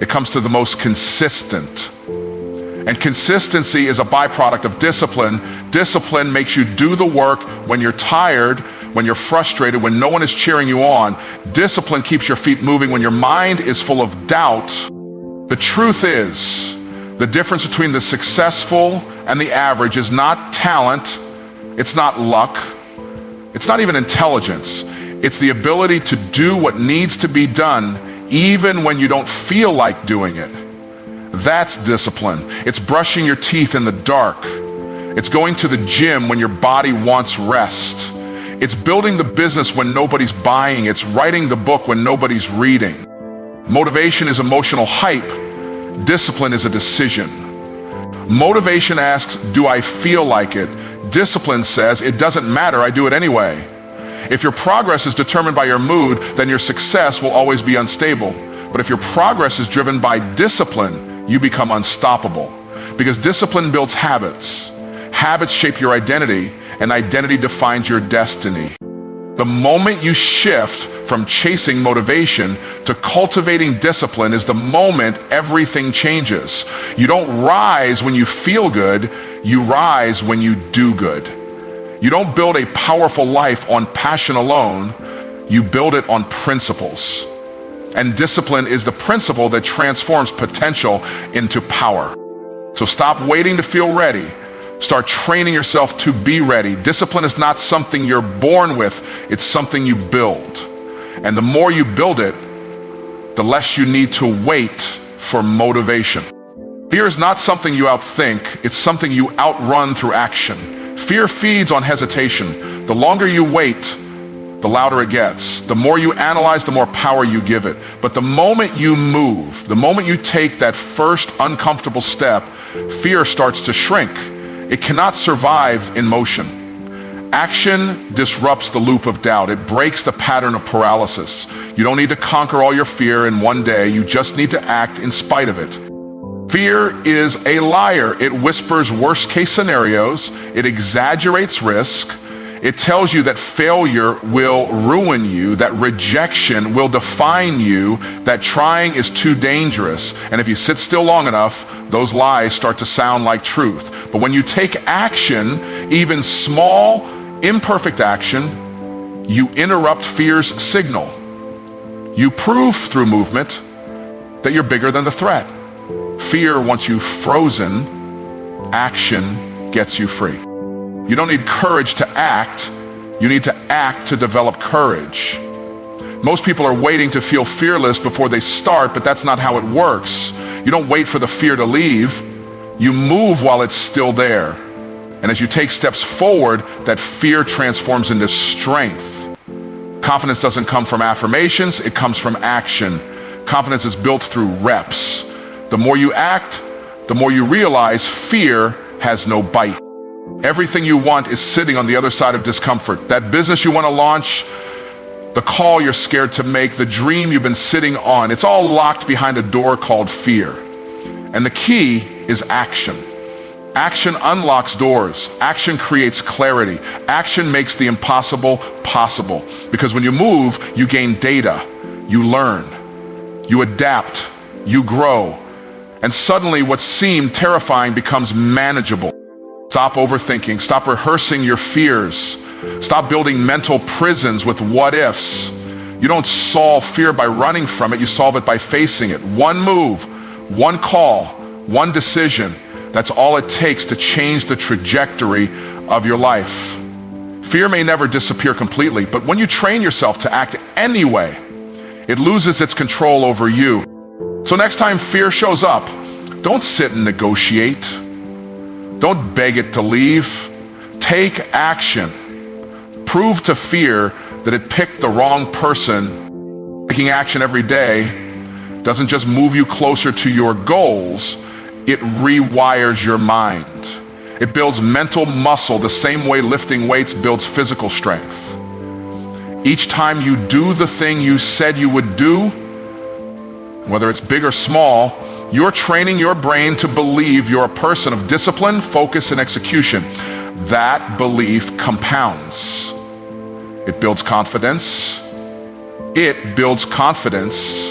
It comes to the most consistent. And consistency is a byproduct of discipline. Discipline makes you do the work when you're tired, when you're frustrated, when no one is cheering you on. Discipline keeps your feet moving when your mind is full of doubt. The truth is, the difference between the successful and the average is not talent, it's not luck, it's not even intelligence. It's the ability to do what needs to be done even when you don't feel like doing it. That's discipline. It's brushing your teeth in the dark. It's going to the gym when your body wants rest. It's building the business when nobody's buying. It's writing the book when nobody's reading. Motivation is emotional hype. Discipline is a decision. Motivation asks, do I feel like it? Discipline says, it doesn't matter, I do it anyway. If your progress is determined by your mood, then your success will always be unstable. But if your progress is driven by discipline, you become unstoppable. Because discipline builds habits. Habits shape your identity, and identity defines your destiny. The moment you shift from chasing motivation to cultivating discipline is the moment everything changes. You don't rise when you feel good, you rise when you do good. You don't build a powerful life on passion alone, you build it on principles. And discipline is the principle that transforms potential into power. So stop waiting to feel ready. Start training yourself to be ready. Discipline is not something you're born with, it's something you build. And the more you build it, the less you need to wait for motivation. Fear is not something you outthink, it's something you outrun through action. Fear feeds on hesitation. The longer you wait, the louder it gets. The more you analyze, the more power you give it. But the moment you move, the moment you take that first uncomfortable step, fear starts to shrink. It cannot survive in motion. Action disrupts the loop of doubt. It breaks the pattern of paralysis. You don't need to conquer all your fear in one day. You just need to act in spite of it. Fear is a liar. It whispers worst-case scenarios. It exaggerates risk. It tells you that failure will ruin you, that rejection will define you, that trying is too dangerous. And if you sit still long enough, those lies start to sound like truth. But when you take action, even small, imperfect action, you interrupt fear's signal. You prove through movement that you're bigger than the threat. Fear wants you frozen. Action gets you free. You don't need courage to act. You need to act to develop courage. Most people are waiting to feel fearless before they start, but that's not how it works. You don't wait for the fear to leave. You move while it's still there. And as you take steps forward, that fear transforms into strength. Confidence doesn't come from affirmations, it comes from action. Confidence is built through reps. The more you act, the more you realize fear has no bite. Everything you want is sitting on the other side of discomfort. That business you want to launch, the call you're scared to make, the dream you've been sitting on, it's all locked behind a door called fear. And the key is action. Action unlocks doors. Action creates clarity. Action makes the impossible possible. Because when you move, you gain data, you learn, you adapt, you grow. And suddenly what seemed terrifying becomes manageable. Stop overthinking. Stop rehearsing your fears. Stop building mental prisons with what ifs. You don't solve fear by running from it. You solve it by facing it. One move, one call, one decision. That's all it takes to change the trajectory of your life. Fear may never disappear completely, but when you train yourself to act anyway, it loses its control over you. So next time fear shows up, don't sit and negotiate. Don't beg it to leave. Take action. prove to fear that it picked the wrong person. Taking action every day doesn't just move you closer to your goals, it rewires your mind. It builds mental muscle the same way lifting weights builds physical strength. Each time you do the thing you said you would do, whether it's big or small, you're training your brain to believe you're a person of discipline, focus, and execution. That belief compounds. It builds confidence. It builds confidence.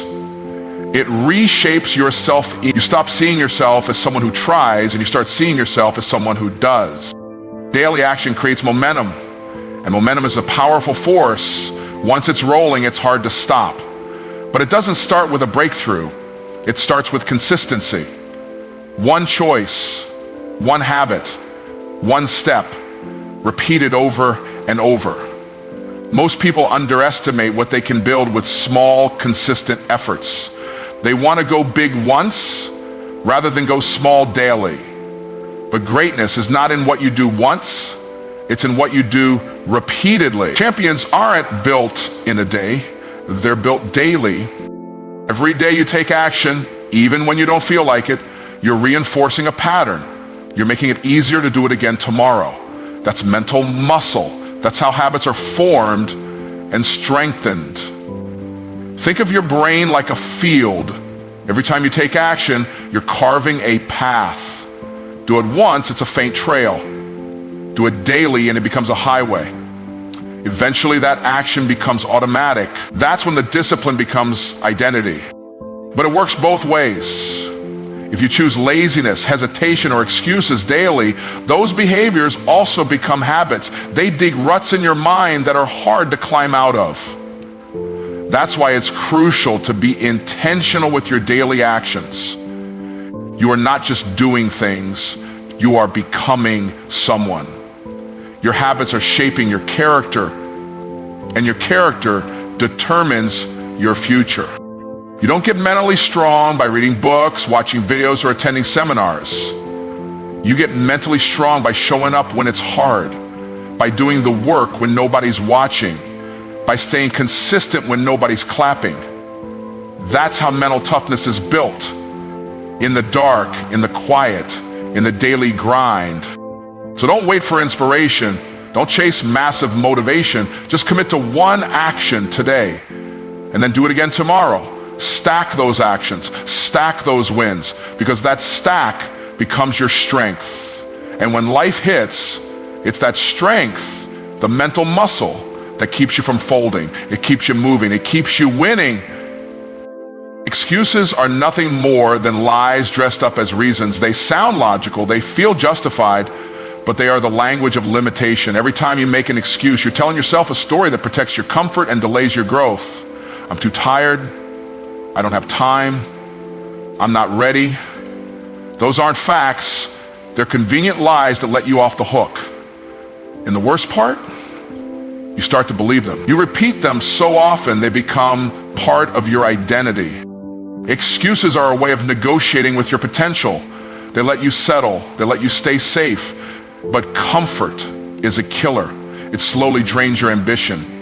It reshapes yourself. You stop seeing yourself as someone who tries and you start seeing yourself as someone who does. Daily action creates momentum, and momentum is a powerful force. Once it's rolling, it's hard to stop. But it doesn't start with a breakthrough. It starts with consistency. One choice, one habit, one step, repeated over and over. Most people underestimate what they can build with small, consistent efforts. They want to go big once rather than go small daily. But greatness is not in what you do once, it's in what you do repeatedly. Champions aren't built in a day, they're built daily. Every day you take action, even when you don't feel like it, you're reinforcing a pattern. You're making it easier to do it again tomorrow. That's mental muscle. That's how habits are formed and strengthened. Think of your brain like a field. Every time you take action, you're carving a path. Do it once, it's a faint trail. Do it daily and it becomes a highway. Eventually that action becomes automatic. That's when the discipline becomes identity. But it works both ways. If you choose laziness, hesitation, or excuses daily, those behaviors also become habits. They dig ruts in your mind that are hard to climb out of. That's why it's crucial to be intentional with your daily actions. You are not just doing things, you are becoming someone. Your habits are shaping your character, and your character determines your future. You don't get mentally strong by reading books, watching videos, or attending seminars. You get mentally strong by showing up when it's hard, by doing the work when nobody's watching, by staying consistent when nobody's clapping. That's how mental toughness is built. In the dark, in the quiet, in the daily grind. So don't wait for inspiration. Don't chase massive motivation. Just commit to one action today and then do it again tomorrow. Stack those actions, stack those wins, because that stack becomes your strength. And when life hits, it's that strength, the mental muscle, that keeps you from folding. It keeps you moving. It keeps you winning. Excuses are nothing more than lies dressed up as reasons. They sound logical, they feel justified, but they are the language of limitation. Every time you make an excuse, you're telling yourself a story that protects your comfort and delays your growth. I'm too tired. I don't have time. I'm not ready. Those aren't facts. They're convenient lies that let you off the hook. And the worst part, you start to believe them. You repeat them so often they become part of your identity. Excuses are a way of negotiating with your potential. They let you settle. They let you stay safe. But comfort is a killer. It slowly drains your ambition.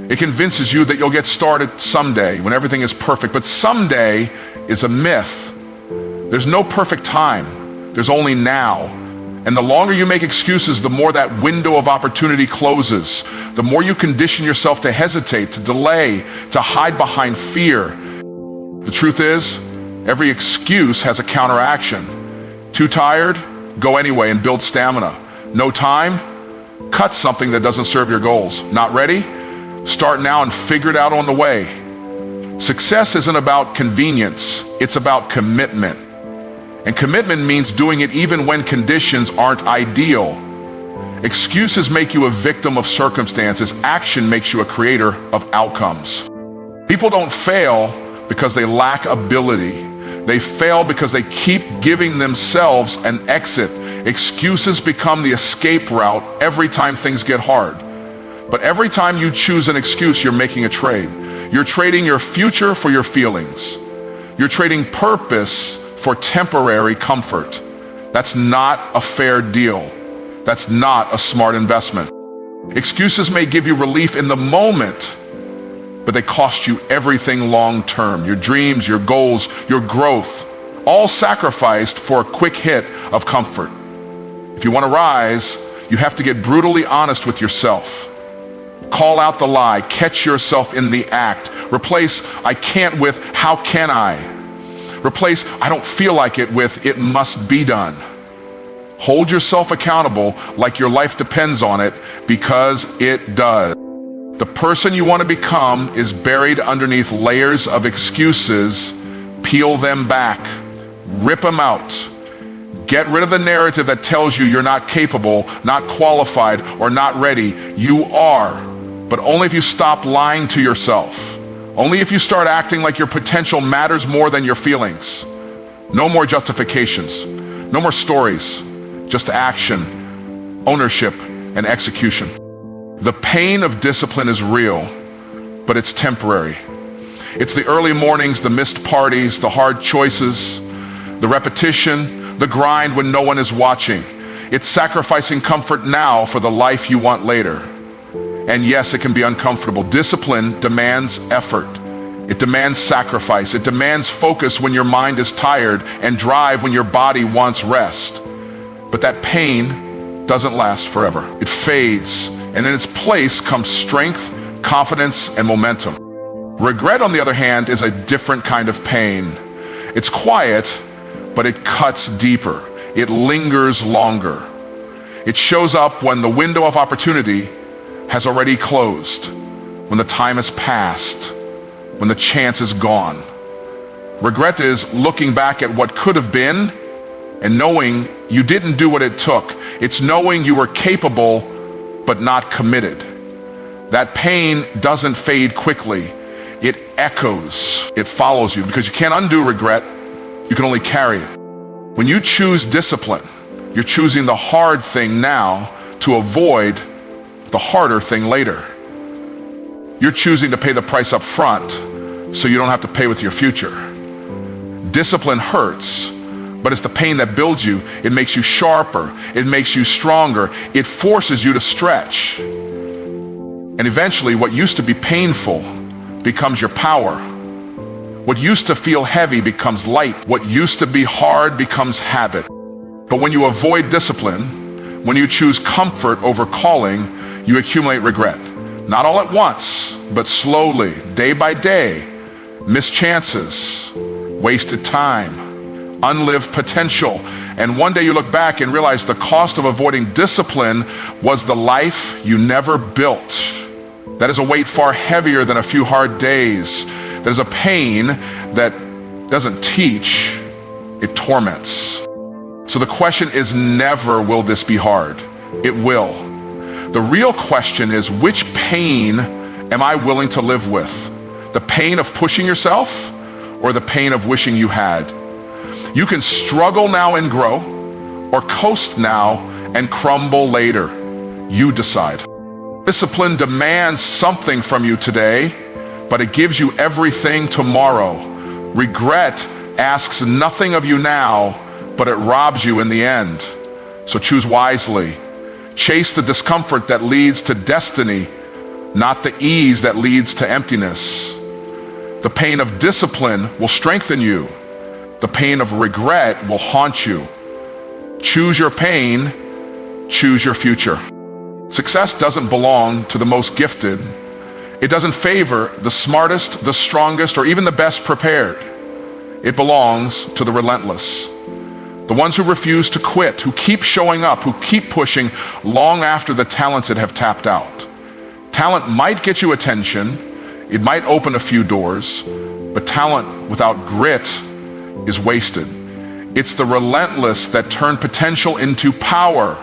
It convinces you that you'll get started someday when everything is perfect. But someday is a myth. There's no perfect time. There's only now. And the longer you make excuses, the more that window of opportunity closes. The more you condition yourself to hesitate, to delay, to hide behind fear. The truth is, every excuse has a counteraction. Too tired? Go anyway and build stamina. No time? Cut something that doesn't serve your goals. Not ready? Start now and figure it out on the way. Success isn't about convenience, it's about commitment. And commitment means doing it even when conditions aren't ideal. Excuses make you a victim of circumstances. Action makes you a creator of outcomes. People don't fail because they lack ability. They fail because they keep giving themselves an exit. Excuses become the escape route every time things get hard. But every time you choose an excuse, you're making a trade. You're trading your future for your feelings. You're trading purpose for temporary comfort. That's not a fair deal. That's not a smart investment. Excuses may give you relief in the moment, but they cost you everything long term. Your dreams, your goals, your growth, all sacrificed for a quick hit of comfort. If you want to rise, you have to get brutally honest with yourself. Call out the lie, catch yourself in the act. Replace "I can't" with "how can I?" Replace "I don't feel like it" with "it must be done." Hold yourself accountable like your life depends on it, because it does. The person you want to become is buried underneath layers of excuses. Peel them back. Rip them out. Get rid of the narrative that tells you you're not capable, not qualified, or not ready. You are, but only if you stop lying to yourself. Only if you start acting like your potential matters more than your feelings. No more justifications. No more stories. Just action, ownership, and execution. The pain of discipline is real, but it's temporary. It's the early mornings, the missed parties, the hard choices, the repetition, the grind when no one is watching. It's sacrificing comfort now for the life you want later. And yes, it can be uncomfortable. Discipline demands effort. It demands sacrifice. It demands focus when your mind is tired, and drive when your body wants rest. But that pain doesn't last forever. It fades, and in its place comes strength, confidence, and momentum. Regret, on the other hand, is a different kind of pain. It's quiet, but it cuts deeper. It lingers longer. It shows up when the window of opportunity has already closed, when the time has passed, when the chance is gone. Regret is looking back at what could have been and knowing you didn't do what it took. It's knowing you were capable but not committed. That pain doesn't fade quickly. It echoes. It follows you, because you can't undo regret. You can only carry it. When you choose discipline, you're choosing the hard thing now to avoid the harder thing later. You're choosing to pay the price up front so you don't have to pay with your future. Discipline hurts, but it's the pain that builds you. It makes you sharper. It makes you stronger. It forces you to stretch. And eventually, what used to be painful becomes your power. What used to feel heavy becomes light. What used to be hard becomes habit. But when you avoid discipline, when you choose comfort over calling, you accumulate regret. Not all at once, but slowly, day by day. Missed chances, wasted time, unlived potential. And one day you look back and realize the cost of avoiding discipline was the life you never built. That is a weight far heavier than a few hard days. That is a pain that doesn't teach, it torments. So the question is never, will this be hard? It will. The real question is, which pain am I willing to live with? The pain of pushing yourself, or the pain of wishing you had? You can struggle now and grow, or coast now and crumble later. You decide. Discipline demands something from you today, but it gives you everything tomorrow. Regret asks nothing of you now, but it robs you in the end. So choose wisely. Chase the discomfort that leads to destiny, not the ease that leads to emptiness. The pain of discipline will strengthen you. The pain of regret will haunt you. Choose your pain, choose your future. Success doesn't belong to the most gifted. It doesn't favor the smartest, the strongest, or even the best prepared. It belongs to the relentless. The ones who refuse to quit, who keep showing up, who keep pushing long after the talented have tapped out. Talent might get you attention. It might open a few doors, but talent without grit is wasted. It's the relentless that turn potential into power.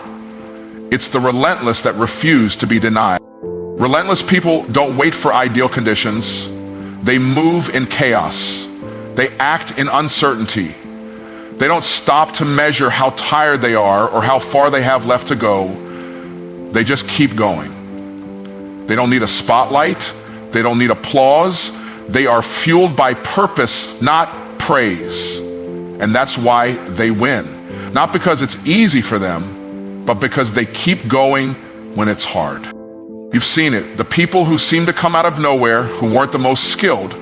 It's the relentless that refuse to be denied. Relentless people don't wait for ideal conditions. They move in chaos. They act in uncertainty. They don't stop to measure how tired they are or how far they have left to go. They just keep going. They don't need a spotlight. They don't need applause. They are fueled by purpose, not praise. And that's why they win. Not because it's easy for them, but because they keep going when it's hard. You've seen it. The people who seemed to come out of nowhere, who weren't the most skilled,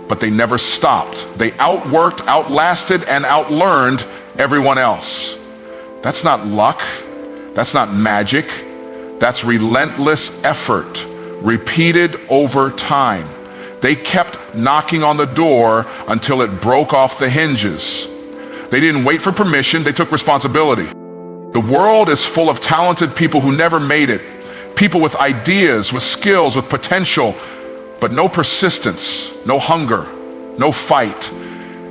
but they never stopped. They outworked, outlasted, and outlearned everyone else. That's not luck. That's not magic. That's relentless effort, repeated over time. They kept knocking on the door until it broke off the hinges. They didn't wait for permission. They took responsibility. The world is full of talented people who never made it. People with ideas, with skills, with potential, but no persistence, no hunger, no fight.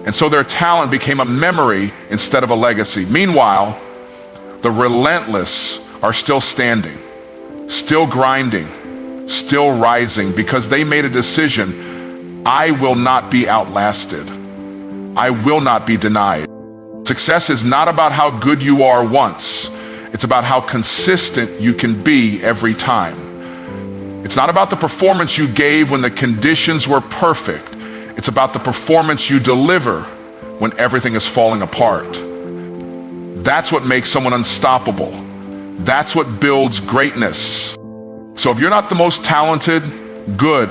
And so their talent became a memory instead of a legacy. Meanwhile, the relentless are still standing, still grinding, still rising, because they made a decision. I will not be outlasted. I will not be denied. Success is not about how good you are once. It's about how consistent you can be every time. It's not about the performance you gave when the conditions were perfect. It's about the performance you deliver when everything is falling apart. That's what makes someone unstoppable. That's what builds greatness. So if you're not the most talented, good.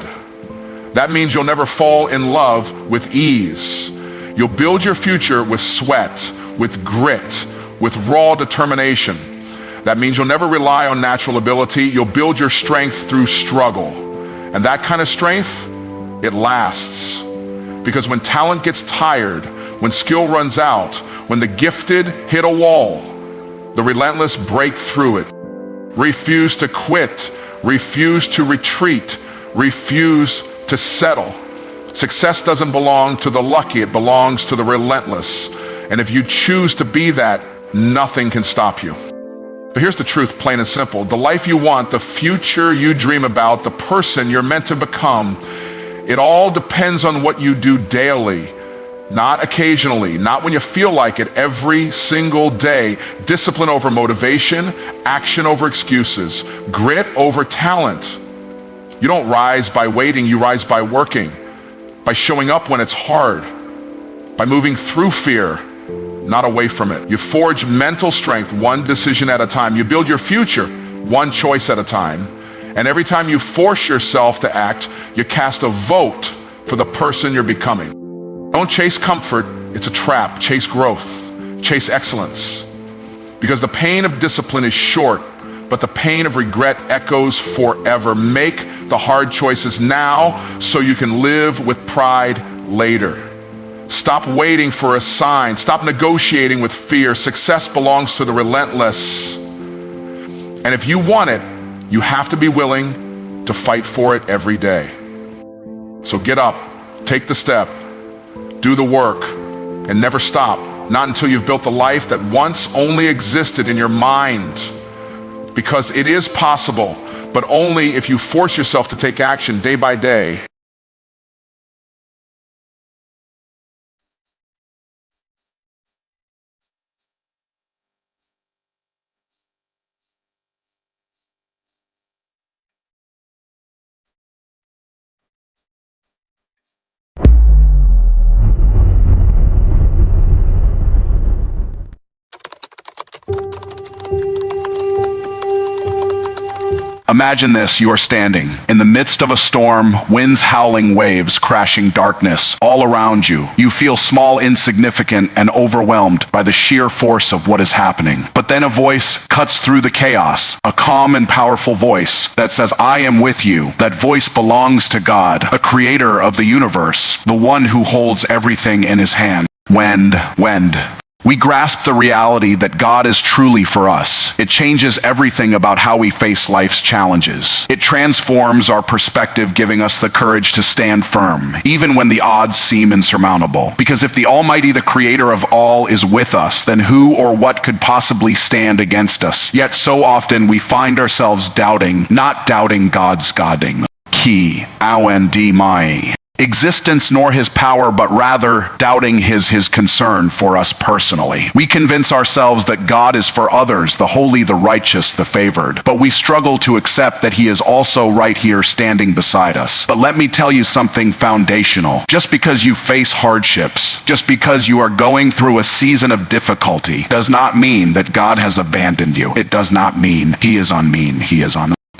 That means you'll never fall in love with ease. You'll build your future with sweat, with grit, with raw determination. That means you'll never rely on natural ability. You'll build your strength through struggle. And that kind of strength, it lasts. Because when talent gets tired, when skill runs out, when the gifted hit a wall, the relentless break through it. Refuse to quit, refuse to retreat, refuse to settle. Success doesn't belong to the lucky, it belongs to the relentless. And if you choose to be that, nothing can stop you. But here's the truth, plain and simple. The life you want, the future you dream about, the person you're meant to become, it all depends on what you do daily, not occasionally, not when you feel like it, every single day. Discipline over motivation, action over excuses, grit over talent. You don't rise by waiting, you rise by working, by showing up when it's hard, by moving through fear, not away from it. You forge mental strength one decision at a time. You build your future one choice at a time. And every time you force yourself to act, you cast a vote for the person you're becoming. Don't chase comfort, it's a trap. Chase growth, chase excellence. Because the pain of discipline is short, but the pain of regret echoes forever. Make the hard choices now so you can live with pride later. Stop waiting for a sign. Stop negotiating with fear. Success belongs to the relentless. And if you want it, you have to be willing to fight for it every day. So get up, take the step, do the work, and never stop. Not until you've built the life that once only existed in your mind. Because it is possible, but only if you force yourself to take action day by day. Imagine this, you are standing in the midst of a storm, winds howling, waves crashing, darkness all around you. You feel small, insignificant, and overwhelmed by the sheer force of what is happening. But then a voice cuts through the chaos, a calm and powerful voice that says, I am with you. That voice belongs to God, a creator of the universe, the one who holds everything in his hand. When we grasp the reality that God is truly for us, it changes everything about how we face life's challenges. It transforms our perspective, giving us the courage to stand firm, even when the odds seem insurmountable. Because if the Almighty, the creator of all, is with us, then who or what could possibly stand against us? Yet so often we find ourselves doubting, not doubting God's godding. Ki, Awendi Mai. Existence nor his power, but rather doubting his concern for us personally. We convince ourselves that God is for others, the holy, the righteous, the favored. But we struggle to accept that he is also right here standing beside us. But let me tell you something foundational. Just because you face hardships, just because you are going through a season of difficulty, does not mean that God has abandoned you. It does not mean he is on.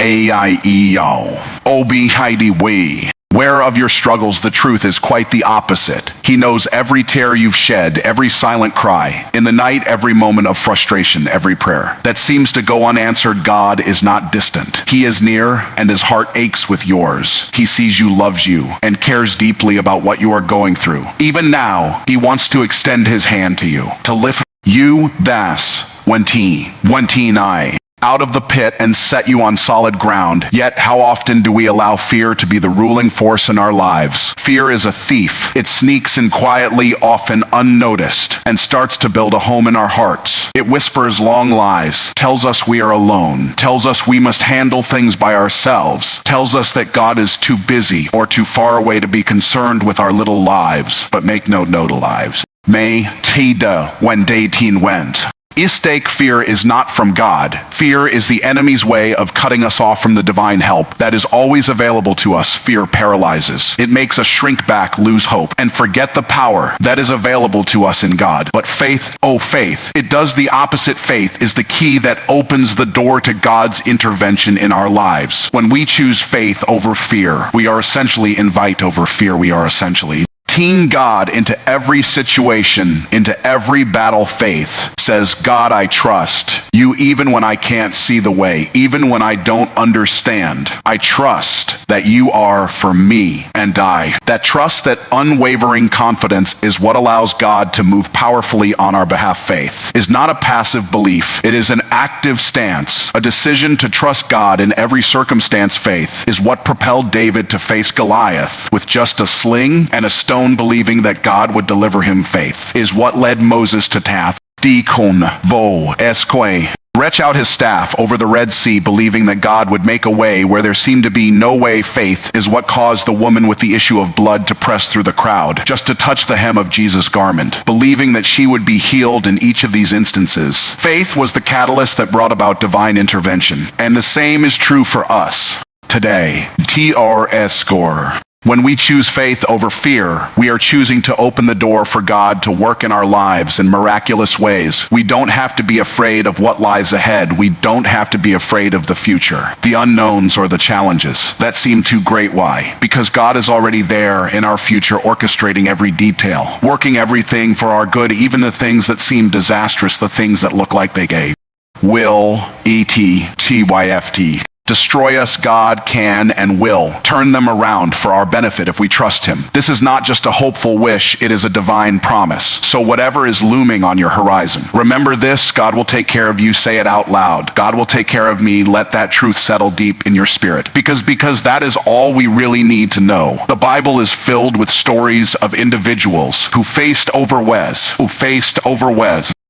A-I-E-O. O-B-Heidi-Wee. Where of your struggles the truth is quite the opposite. He knows every tear you've shed, every silent cry. In the night, every moment of frustration, every prayer that seems to go unanswered. God is not distant. He is near, and his heart aches with yours. He sees you, loves you, and cares deeply about what you are going through. Even now, he wants to extend his hand to you, to lift you, das, I, out of the pit and set you on solid ground. Yet how often do we allow fear to be the ruling force in our lives? Fear is a thief. It sneaks in quietly, often unnoticed, and starts to build a home in our hearts. It whispers long lies, tells us we are alone, tells us we must handle things by ourselves, tells us that God is too busy or too far away to be concerned with our little lives. But make no note of lives. May tida when day teen went. Istake fear is not from God. Fear is the enemy's way of cutting us off from the divine help that is always available to us. Fear paralyzes. It makes us shrink back, lose hope, and forget the power that is available to us in God. But faith, oh faith, it does the opposite. Faith is the key that opens the door to God's intervention in our lives. When we choose faith over fear, we are essentially invite over fear. We are essentially teeing God into every situation, into every battle. Faith says, God, I trust you even when I can't see the way, even when I don't understand. I trust that you are for me and I. That trust, that unwavering confidence is what allows God to move powerfully on our behalf. Faith is not a passive belief. It is an active stance, a decision to trust God in every circumstance. Faith is what propelled David to face Goliath with just a sling and a stone, believing that God would deliver him. Faith is what led Moses to Tath. Dikon vo esque. Stretch out his staff over the Red Sea, believing that God would make a way where there seemed to be no way. Faith is what caused the woman with the issue of blood to press through the crowd just to touch the hem of Jesus' garment, believing that she would be healed in each of these instances. Faith was the catalyst that brought about divine intervention. And the same is true for us today. TRS score. When we choose faith over fear, we are choosing to open the door for God to work in our lives in miraculous ways. We don't have to be afraid of what lies ahead. We don't have to be afraid of the future, the unknowns, or the challenges that seem too great. Why? Because God is already there in our future, orchestrating every detail, working everything for our good, even the things that seem disastrous, the things that look like they will ETTYFT. Destroy us. God can and will turn them around for our benefit if we trust him. This is not just a hopeful wish, it is a divine promise. So whatever is looming on your horizon, remember this: God will take care of you. Say it out loud. God will take care of me. Let that truth settle deep in your spirit. Because that is all we really need to know. The Bible is filled with stories of individuals who faced overwhelms,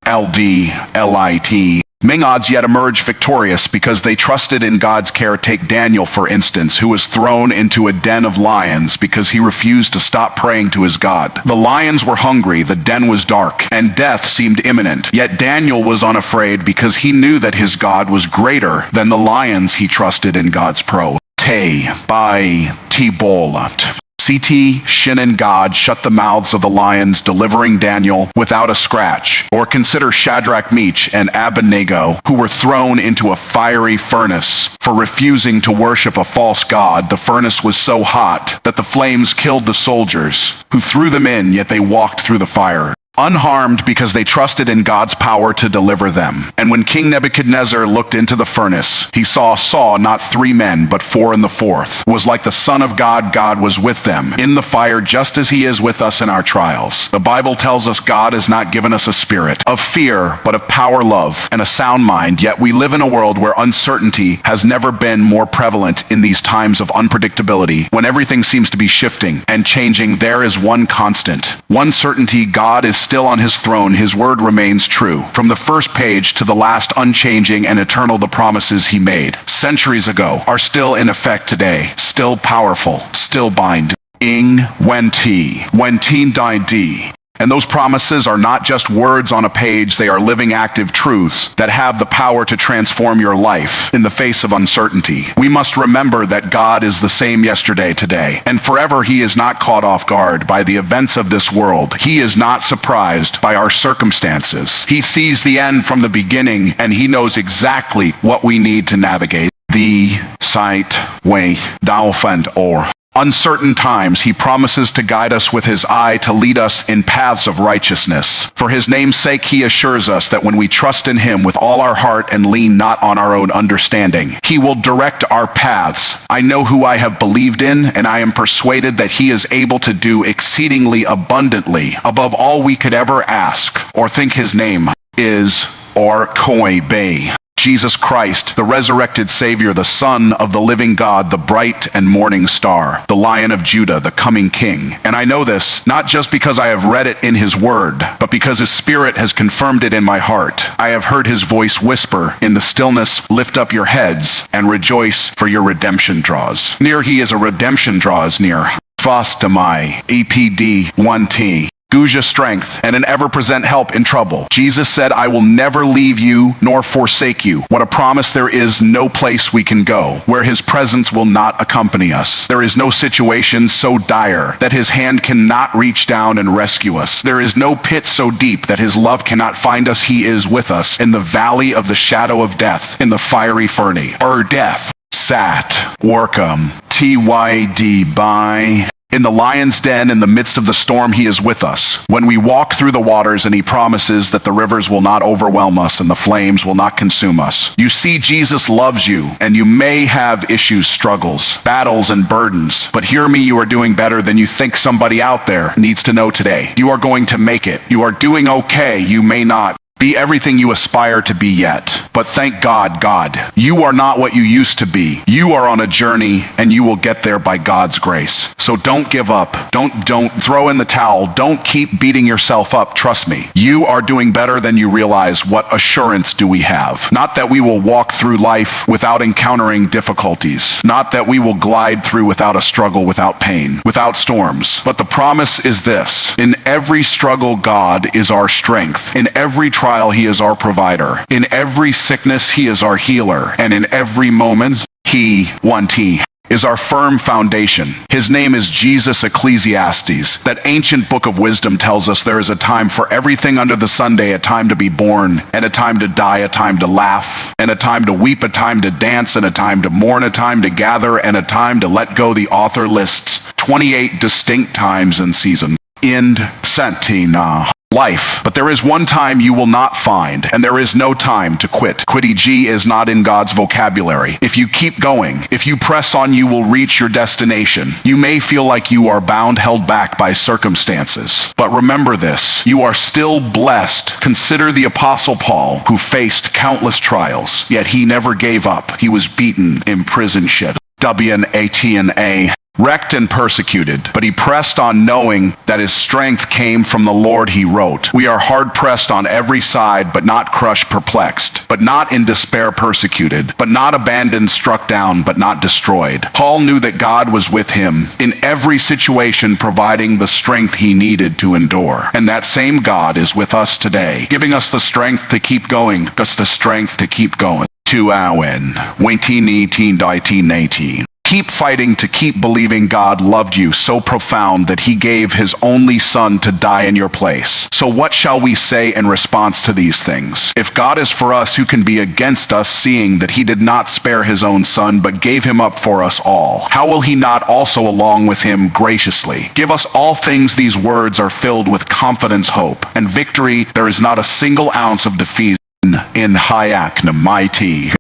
LDLIT. Ming odds yet emerge victorious because they trusted in God's care. Take Daniel, for instance, who was thrown into a den of lions because he refused to stop praying to his God. The lions were hungry, the den was dark, and death seemed imminent. Yet Daniel was unafraid because he knew that his God was greater than the lions. He trusted in God's pro. Te by T-Bolat. CT, Shin, and God shut the mouths of the lions, delivering Daniel without a scratch. Or consider Shadrach, Meshach, and Abednego, who were thrown into a fiery furnace for refusing to worship a false god. The furnace was so hot that the flames killed the soldiers who threw them in, yet they walked through the fire unharmed because they trusted in God's power to deliver them. And when King Nebuchadnezzar looked into the furnace, he saw not 3 men, but 4, and the 4th was like the Son of God. God was with them in the fire, just as he is with us in our trials. The Bible tells us God has not given us a spirit of fear, but of power, love, and a sound mind. Yet we live in a world where uncertainty has never been more prevalent. In these times of unpredictability, when everything seems to be shifting and changing, there is one constant, one certainty: God is still on his throne. His word remains true. From the first page to the last, unchanging and eternal. The promises he made centuries ago are still in effect today, still powerful, still bind. When teen died D. And those promises are not just words on a page, they are living, active truths that have the power to transform your life in the face of uncertainty. We must remember that God is the same yesterday, today, and forever. He is not caught off guard by the events of this world. He is not surprised by our circumstances. He sees the end from the beginning, and he knows exactly what we need to navigate the sight, way, daufend or. Uncertain times, he promises to guide us with his eye to lead us in paths of righteousness. For his name's sake, he assures us that when we trust in him with all our heart and lean not on our own understanding, he will direct our paths. I know who I have believed in, and I am persuaded that he is able to do exceedingly abundantly above all we could ever ask or think. His name is or Koi Bay. Jesus Christ, the resurrected Savior, the Son of the living God, the bright and morning star, the Lion of Judah, the coming King. And I know this, not just because I have read it in his word, but because his Spirit has confirmed it in my heart. I have heard his voice whisper in the stillness, lift up your heads and rejoice, for your redemption draws. Near he is, a redemption draws near. Fastamai, EPD 1T. Guja strength and an ever-present help in trouble. Jesus said, I will never leave you nor forsake you. What a promise. There is no place we can go where his presence will not accompany us. There is no situation so dire that his hand cannot reach down and rescue us. There is no pit so deep that his love cannot find us. He is with us in the valley of the shadow of death, in the fiery furnace, death, sat, Workham, TYD by. In the lion's den, in the midst of the storm, he is with us. When we walk through the waters, and he promises that the rivers will not overwhelm us and the flames will not consume us. You see, Jesus loves you, and you may have issues, struggles, battles, and burdens. But hear me, you are doing better than you think. Somebody out there needs to know today. You are going to make it. You are doing okay. You may not be everything you aspire to be yet. But thank God, you are not what you used to be. You are on a journey, and you will get there by God's grace. So don't give up. Don't throw in the towel. Don't keep beating yourself up. Trust me. You are doing better than you realize. What assurance do we have? Not that we will walk through life without encountering difficulties. Not that we will glide through without a struggle, without pain, without storms. But the promise is this. In every struggle, God is our strength. In every trial, he is our provider. In every sickness, he is our healer. And in every moment, he, 1T, is our firm foundation. His name is Jesus. Ecclesiastes, that ancient book of wisdom, tells us there is a time for everything under the Sunday, a time to be born, and a time to die, a time to laugh, and a time to weep, a time to dance, and a time to mourn, a time to gather, and a time to let go. The author lists 28 distinct times and seasons. End sentina. Life. But there is one time you will not find, and there is no time to quit. Quitty G is not in God's vocabulary. If you keep going, if you press on, you will reach your destination. You may feel like you are bound, held back by circumstances. But remember this, you are still blessed. Consider the Apostle Paul, who faced countless trials, yet he never gave up. He was beaten, imprisoned, shed, WNATNA. Wrecked and persecuted, but he pressed on, knowing that his strength came from the Lord. He wrote, we are hard pressed on every side, but not crushed, perplexed, but not in despair, persecuted, but not abandoned, struck down, but not destroyed. Paul knew that God was with him in every situation, providing the strength he needed to endure. And that same God is with us today, giving us the strength to keep going, us the strength to keep going. To Owen, 18 Keep fighting to keep believing. God loved you so profound that he gave his only son to die in your place. So what shall we say in response to these things? If God is for us, who can be against us, seeing that he did not spare his own son, but gave him up for us all? How will he not also along with him graciously give us all things? These words are filled with confidence, hope, and victory. There is not a single ounce of defeat in Hayakna mighty.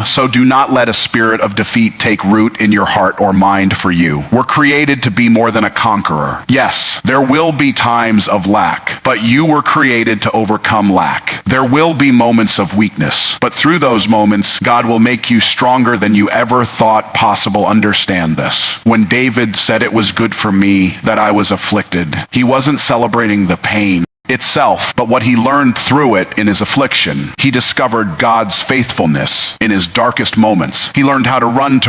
So do not let a spirit of defeat take root in your heart or mind, for you were created to be more than a conqueror. Yes, there will be times of lack, but you were created to overcome lack. There will be moments of weakness, but through those moments, God will make you stronger than you ever thought possible. Understand this. When David said, it was good for me that I was afflicted, he wasn't celebrating the pain itself, but what he learned through it in his affliction. He discovered God's faithfulness in his darkest moments. He learned how to run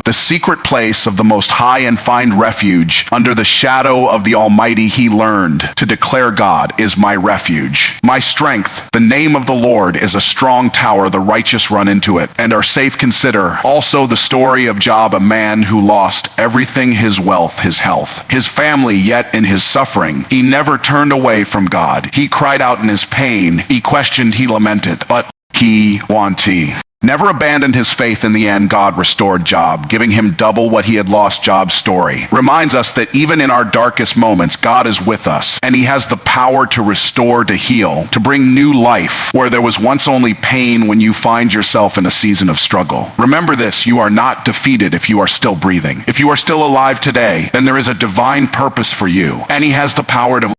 the secret place of the Most High and find refuge under the shadow of the Almighty. He learned to declare, God is my refuge, my strength. The name of the Lord is a strong tower. The righteous run into it and are safe. Consider also the story of Job, a man who lost everything, his wealth, his health, his family, yet in his suffering, he never turned away from God. He cried out in his pain. He questioned, he lamented, but P1T. Never abandoned his faith. In the end, God restored Job, giving him double what he had lost. Job's story reminds us that even in our darkest moments, God is with us, and he has the power to restore, to heal, to bring new life where there was once only pain. When you find yourself in a season of struggle, remember this: you are not defeated if you are still breathing. If you are still alive today, then there is a divine purpose for you, and he has the power to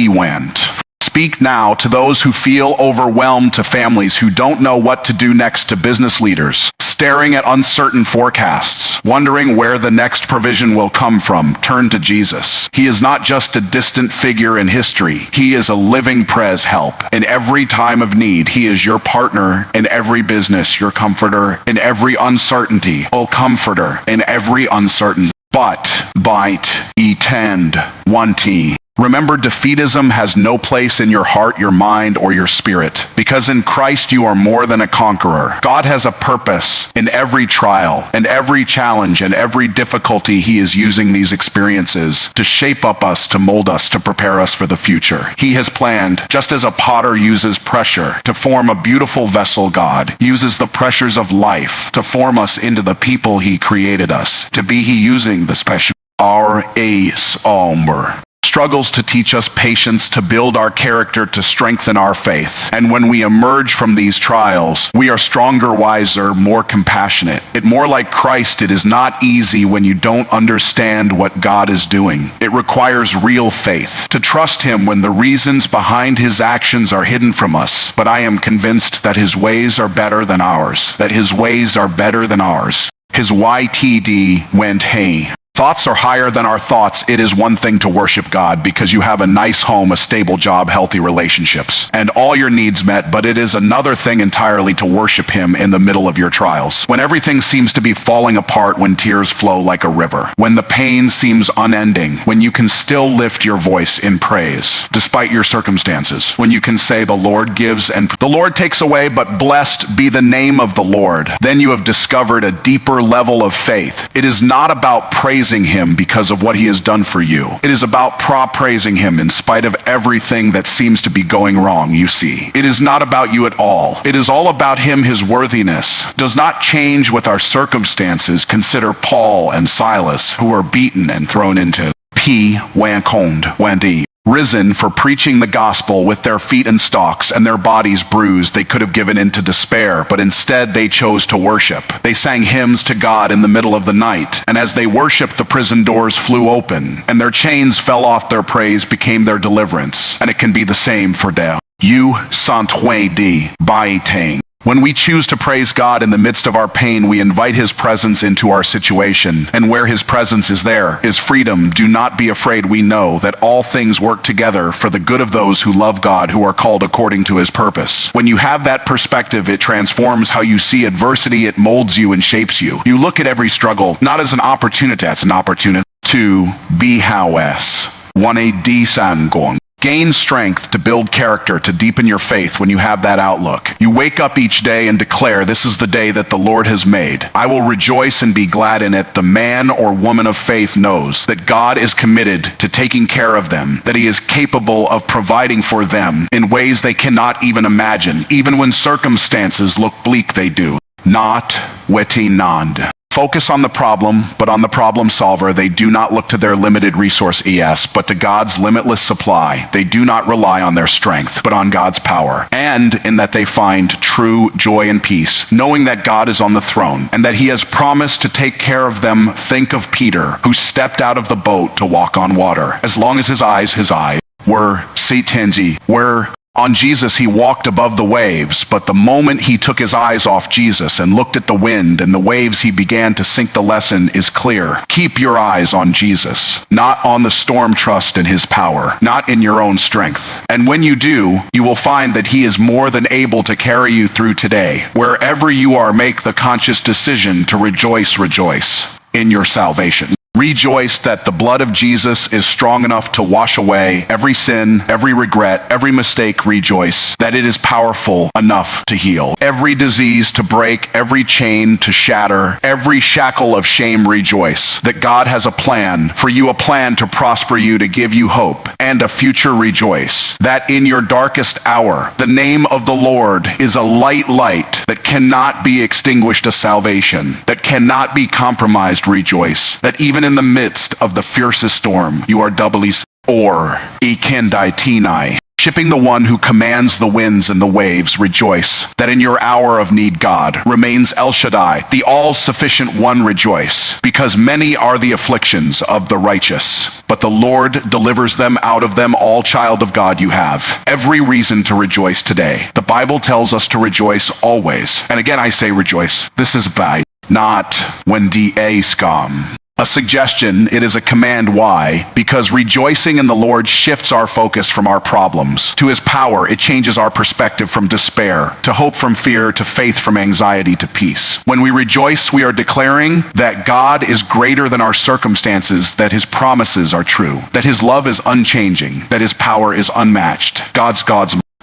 went. Speak now to those who feel overwhelmed, to families who don't know what to do next, to business leaders staring at uncertain forecasts, wondering where the next provision will come from. Turn to Jesus. He is not just a distant figure in history. He is a living pres help in every time of need. He is your partner in every business, your comforter in every uncertainty, comforter in every uncertain. But, bite, etend, 1T. Remember, defeatism has no place in your heart, your mind, or your spirit, because in Christ you are more than a conqueror. God has a purpose in every trial, and every challenge, and every difficulty. He is using these experiences to shape up us, to mold us, to prepare us for the future. He has planned, just as a potter uses pressure to form a beautiful vessel, God uses the pressures of life to form us into the people he created us to be. He using the special struggles to teach us patience, to build our character, to strengthen our faith. And when we emerge from these trials, we are stronger, wiser, more compassionate. It more like Christ. It is not easy when you don't understand what God is doing. It requires real faith, to trust him when the reasons behind his actions are hidden from us. But I am convinced that his ways are better than ours, that his ways are better than ours. His YTD went, hey. Thoughts are higher than our thoughts. It is one thing to worship God because you have a nice home, a stable job, healthy relationships, and all your needs met, but it is another thing entirely to worship him in the middle of your trials. When everything seems to be falling apart, when tears flow like a river, when the pain seems unending, when you can still lift your voice in praise despite your circumstances, when you can say the Lord gives and the Lord takes away, but blessed be the name of the Lord, then you have discovered a deeper level of faith. It is not about praising him because of what he has done for you. It is about praising him in spite of everything that seems to be going wrong. You see, it is not about you at all. It is all about him. His worthiness does not change with our circumstances. Consider Paul and Silas, who were beaten and thrown into Wendy, risen for preaching the gospel with their feet in stocks and their bodies bruised. They could have given in to despair, but instead they chose to worship. They sang hymns to God in the middle of the night, and as they worshiped, the prison doors flew open, and their chains fell off. Their praise became their deliverance, and it can be the same for you, Baitang. When we choose to praise God in the midst of our pain, we invite his presence into our situation. And where his presence is, there is freedom. Do not be afraid. We know that all things work together for the good of those who love God, who are called according to his purpose. When you have that perspective, it transforms how you see adversity. It molds you and shapes you. You look at every struggle not as an opportunity, it's an opportunity to be one a desangong. Gain strength to build character, to deepen your faith. When you have that outlook, you wake up each day and declare, this is the day that the Lord has made. I will rejoice and be glad in it. The man or woman of faith knows that God is committed to taking care of them, that he is capable of providing for them in ways they cannot even imagine. Even when circumstances look bleak, they do. Not wetinand. Focus on the problem, but on the problem solver. They do not look to their limited resource, but to God's limitless supply. They do not rely on their strength, but on God's power. And in that they find true joy and peace, knowing that God is on the throne and that he has promised to take care of them. Think of Peter, who stepped out of the boat to walk on water. As long as his eyes were on Jesus, he walked above the waves, but the moment he took his eyes off Jesus and looked at the wind and the waves, he began to sink. The lesson is clear. Keep your eyes on Jesus, not on the storm. Trust in his power, not in your own strength. And when you do, you will find that he is more than able to carry you through today. Wherever you are, make the conscious decision to rejoice in your salvation. Rejoice that the blood of Jesus is strong enough to wash away every sin, every regret, every mistake. Rejoice that it is powerful enough to heal every disease, to break every chain, to shatter every shackle of shame. Rejoice that God has a plan for you, a plan to prosper you, to give you hope and a future. Rejoice that in your darkest hour, the name of the Lord is a light that cannot be extinguished, a salvation that cannot be compromised. Rejoice that even in the midst of the fiercest storm, you are doubly or ikendaitinai, shipping the one who commands the winds and the waves. Rejoice that in your hour of need, God remains El Shaddai, the all-sufficient one. Rejoice because many are the afflictions of the righteous, but the Lord delivers them out of them all. Child of God, you have every reason to rejoice today. The Bible tells us to rejoice always. And again, I say rejoice. This is by, not when da scum. A suggestion, it is a command. Why? Because rejoicing in the Lord shifts our focus from our problems to his power. It changes our perspective from despair to hope, from fear to faith, from anxiety to peace. When we rejoice, we are declaring that God is greater than our circumstances, that his promises are true, that his love is unchanging, that his power is unmatched. God's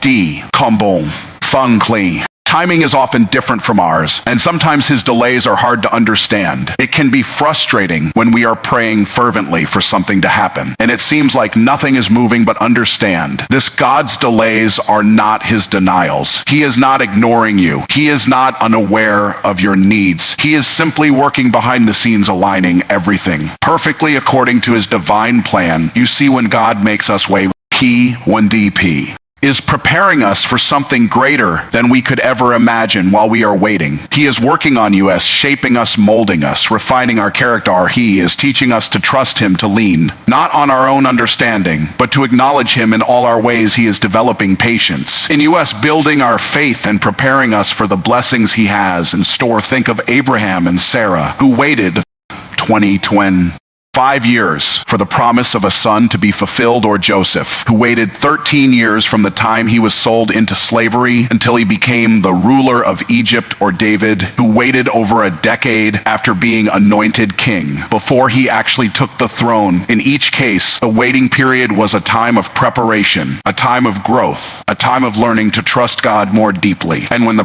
D. Combon. Feng Kli. Timing is often different from ours, and sometimes his delays are hard to understand. It can be frustrating when we are praying fervently for something to happen, and it seems like nothing is moving. But understand, this God's delays are not his denials. He is not ignoring you. He is not unaware of your needs. He is simply working behind the scenes, aligning everything perfectly according to his divine plan. You see, when God makes us wait, he, 1DP, is preparing us for something greater than we could ever imagine while we are waiting. He is working on you, as shaping us, molding us, refining our character. He is teaching us to trust him, to lean not on our own understanding, but to acknowledge him in all our ways. He is developing patience in us, building our faith and preparing us for the blessings he has in store. Think of Abraham and Sarah, who waited 5 years for the promise of a son to be fulfilled, or Joseph, who waited 13 years from the time he was sold into slavery until he became the ruler of Egypt, or David, who waited over a decade after being anointed king before he actually took the throne. In each case, the waiting period was a time of preparation, a time of growth, a time of learning to trust God more deeply. And when the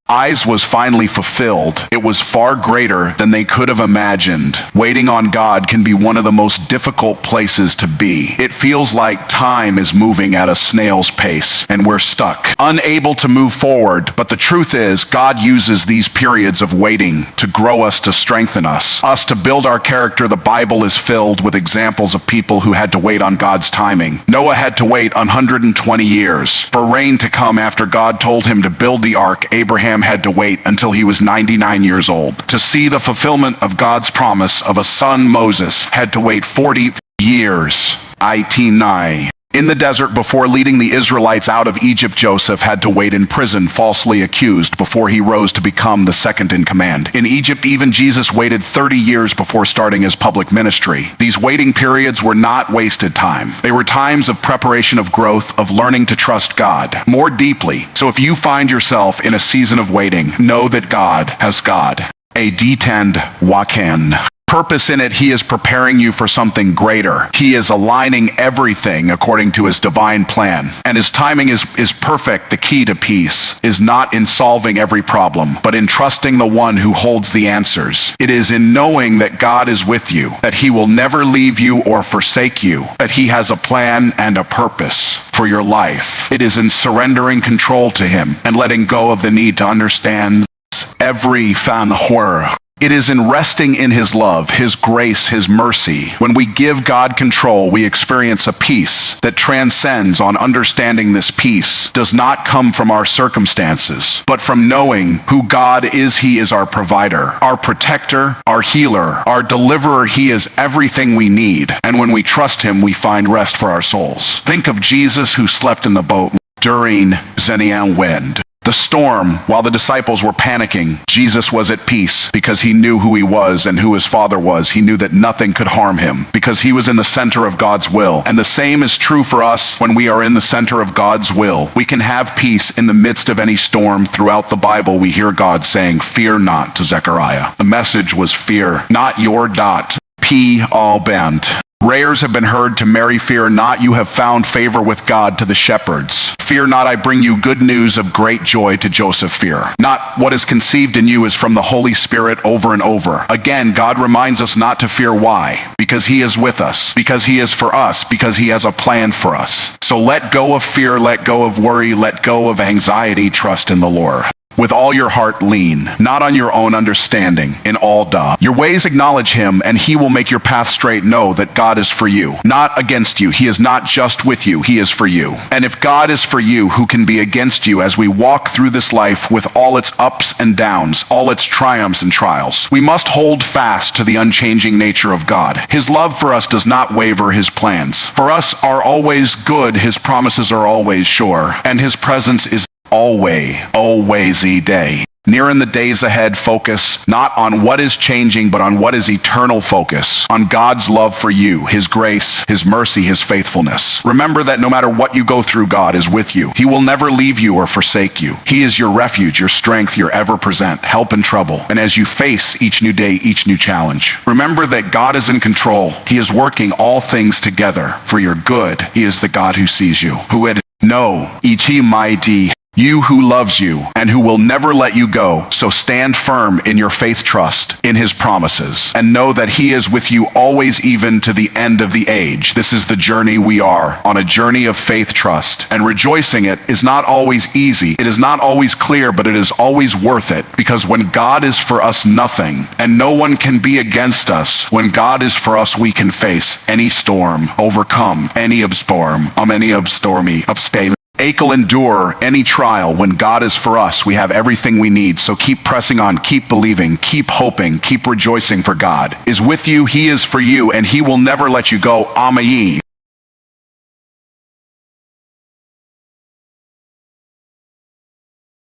eyes was finally fulfilled, it was far greater than they could have imagined. Waiting on God can be one of the most difficult places to be. It feels like time is moving at a snail's pace and we're stuck, unable to move forward. But the truth is, God uses these periods of waiting to grow us, to strengthen us to build our character. The Bible is filled with examples of people who had to wait on God's timing. Noah had to wait 120 years for rain to come after God told him to build the ark. Abraham had to wait until he was 99 years old to see the fulfillment of God's promise of a son. Moses had to wait 40 years. In the desert before leading the Israelites out of Egypt. Joseph had to wait in prison, falsely accused, before he rose to become the second in command. In Egypt, even Jesus waited 30 years before starting his public ministry. These waiting periods were not wasted time. They were times of preparation, of growth, of learning to trust God more deeply. So if you find yourself in a season of waiting, know that God has a detend wakan purpose in it. He is preparing you for something greater. He is aligning everything according to his divine plan, and his timing is perfect. The key to peace is not in solving every problem, but in trusting the one who holds the answers. It is in knowing that God is with you, that he will never leave you or forsake you, that he has a plan and a purpose for your life. It is in surrendering control to him and letting go of the need to understand every fan horror. It is in resting in his love, his grace, his mercy. When we give God control, we experience a peace that transcends on understanding. This peace does not come from our circumstances, but from knowing who God is. He is our provider, our protector, our healer, our deliverer. He is everything we need. And when we trust him, we find rest for our souls. Think of Jesus, who slept in the boat during Zenian wind. The storm, while the disciples were panicking, Jesus was at peace because he knew who he was and who his Father was. He knew that nothing could harm him because he was in the center of God's will. And the same is true for us when we are in the center of God's will. We can have peace in the midst of any storm. Throughout the Bible, we hear God saying, "Fear not," to Zechariah. The message was fear, not your dot. P. all bent. Prayers have been heard to Mary, "Fear not, you have found favor with God," to the shepherds. "Fear not, I bring you good news of great joy," to Joseph. Fear not, what is conceived in you is from the Holy Spirit, over and over. Again, God reminds us not to fear. Why? Because he is with us, because he is for us, because he has a plan for us. So let go of fear, let go of worry, let go of anxiety, trust in the Lord. With all your heart lean, not on your own understanding, in all your ways acknowledge him, and he will make your path straight. Know that God is for you, not against you. He is not just with you, he is for you. And if God is for you, who can be against you as we walk through this life with all its ups and downs, all its triumphs and trials? We must hold fast to the unchanging nature of God. His love for us does not waver, his plans for us are always good, his promises are always sure, and his presence is always a day. Near in the days ahead, focus not on what is changing, but on what is eternal. Focus on God's love for you, his grace, his mercy, his faithfulness. Remember that no matter what you go through, God is with you. He will never leave you or forsake you. He is your refuge, your strength, your ever-present help in trouble. And as you face each new day, each new challenge, remember that God is in control. He is working all things together for your good. He is the God who sees you, who it know, E.T. mighty, you who loves you and who will never let you go. So stand firm in your faith, trust in his promises, and know that he is with you always, even to the end of the age. This is the journey we are on, a journey of faith, trust, and rejoicing. It is not always easy. It is not always clear, but it is always worth it, because when God is for us, nothing and no one can be against us. When God is for us, we can face any storm, overcome any storm, stormy, upstay. Ache will endure any trial. When God is for us, we have everything we need. So keep pressing on, keep believing, keep hoping, keep rejoicing, for God is with you, he is for you, and he will never let you go. Amen.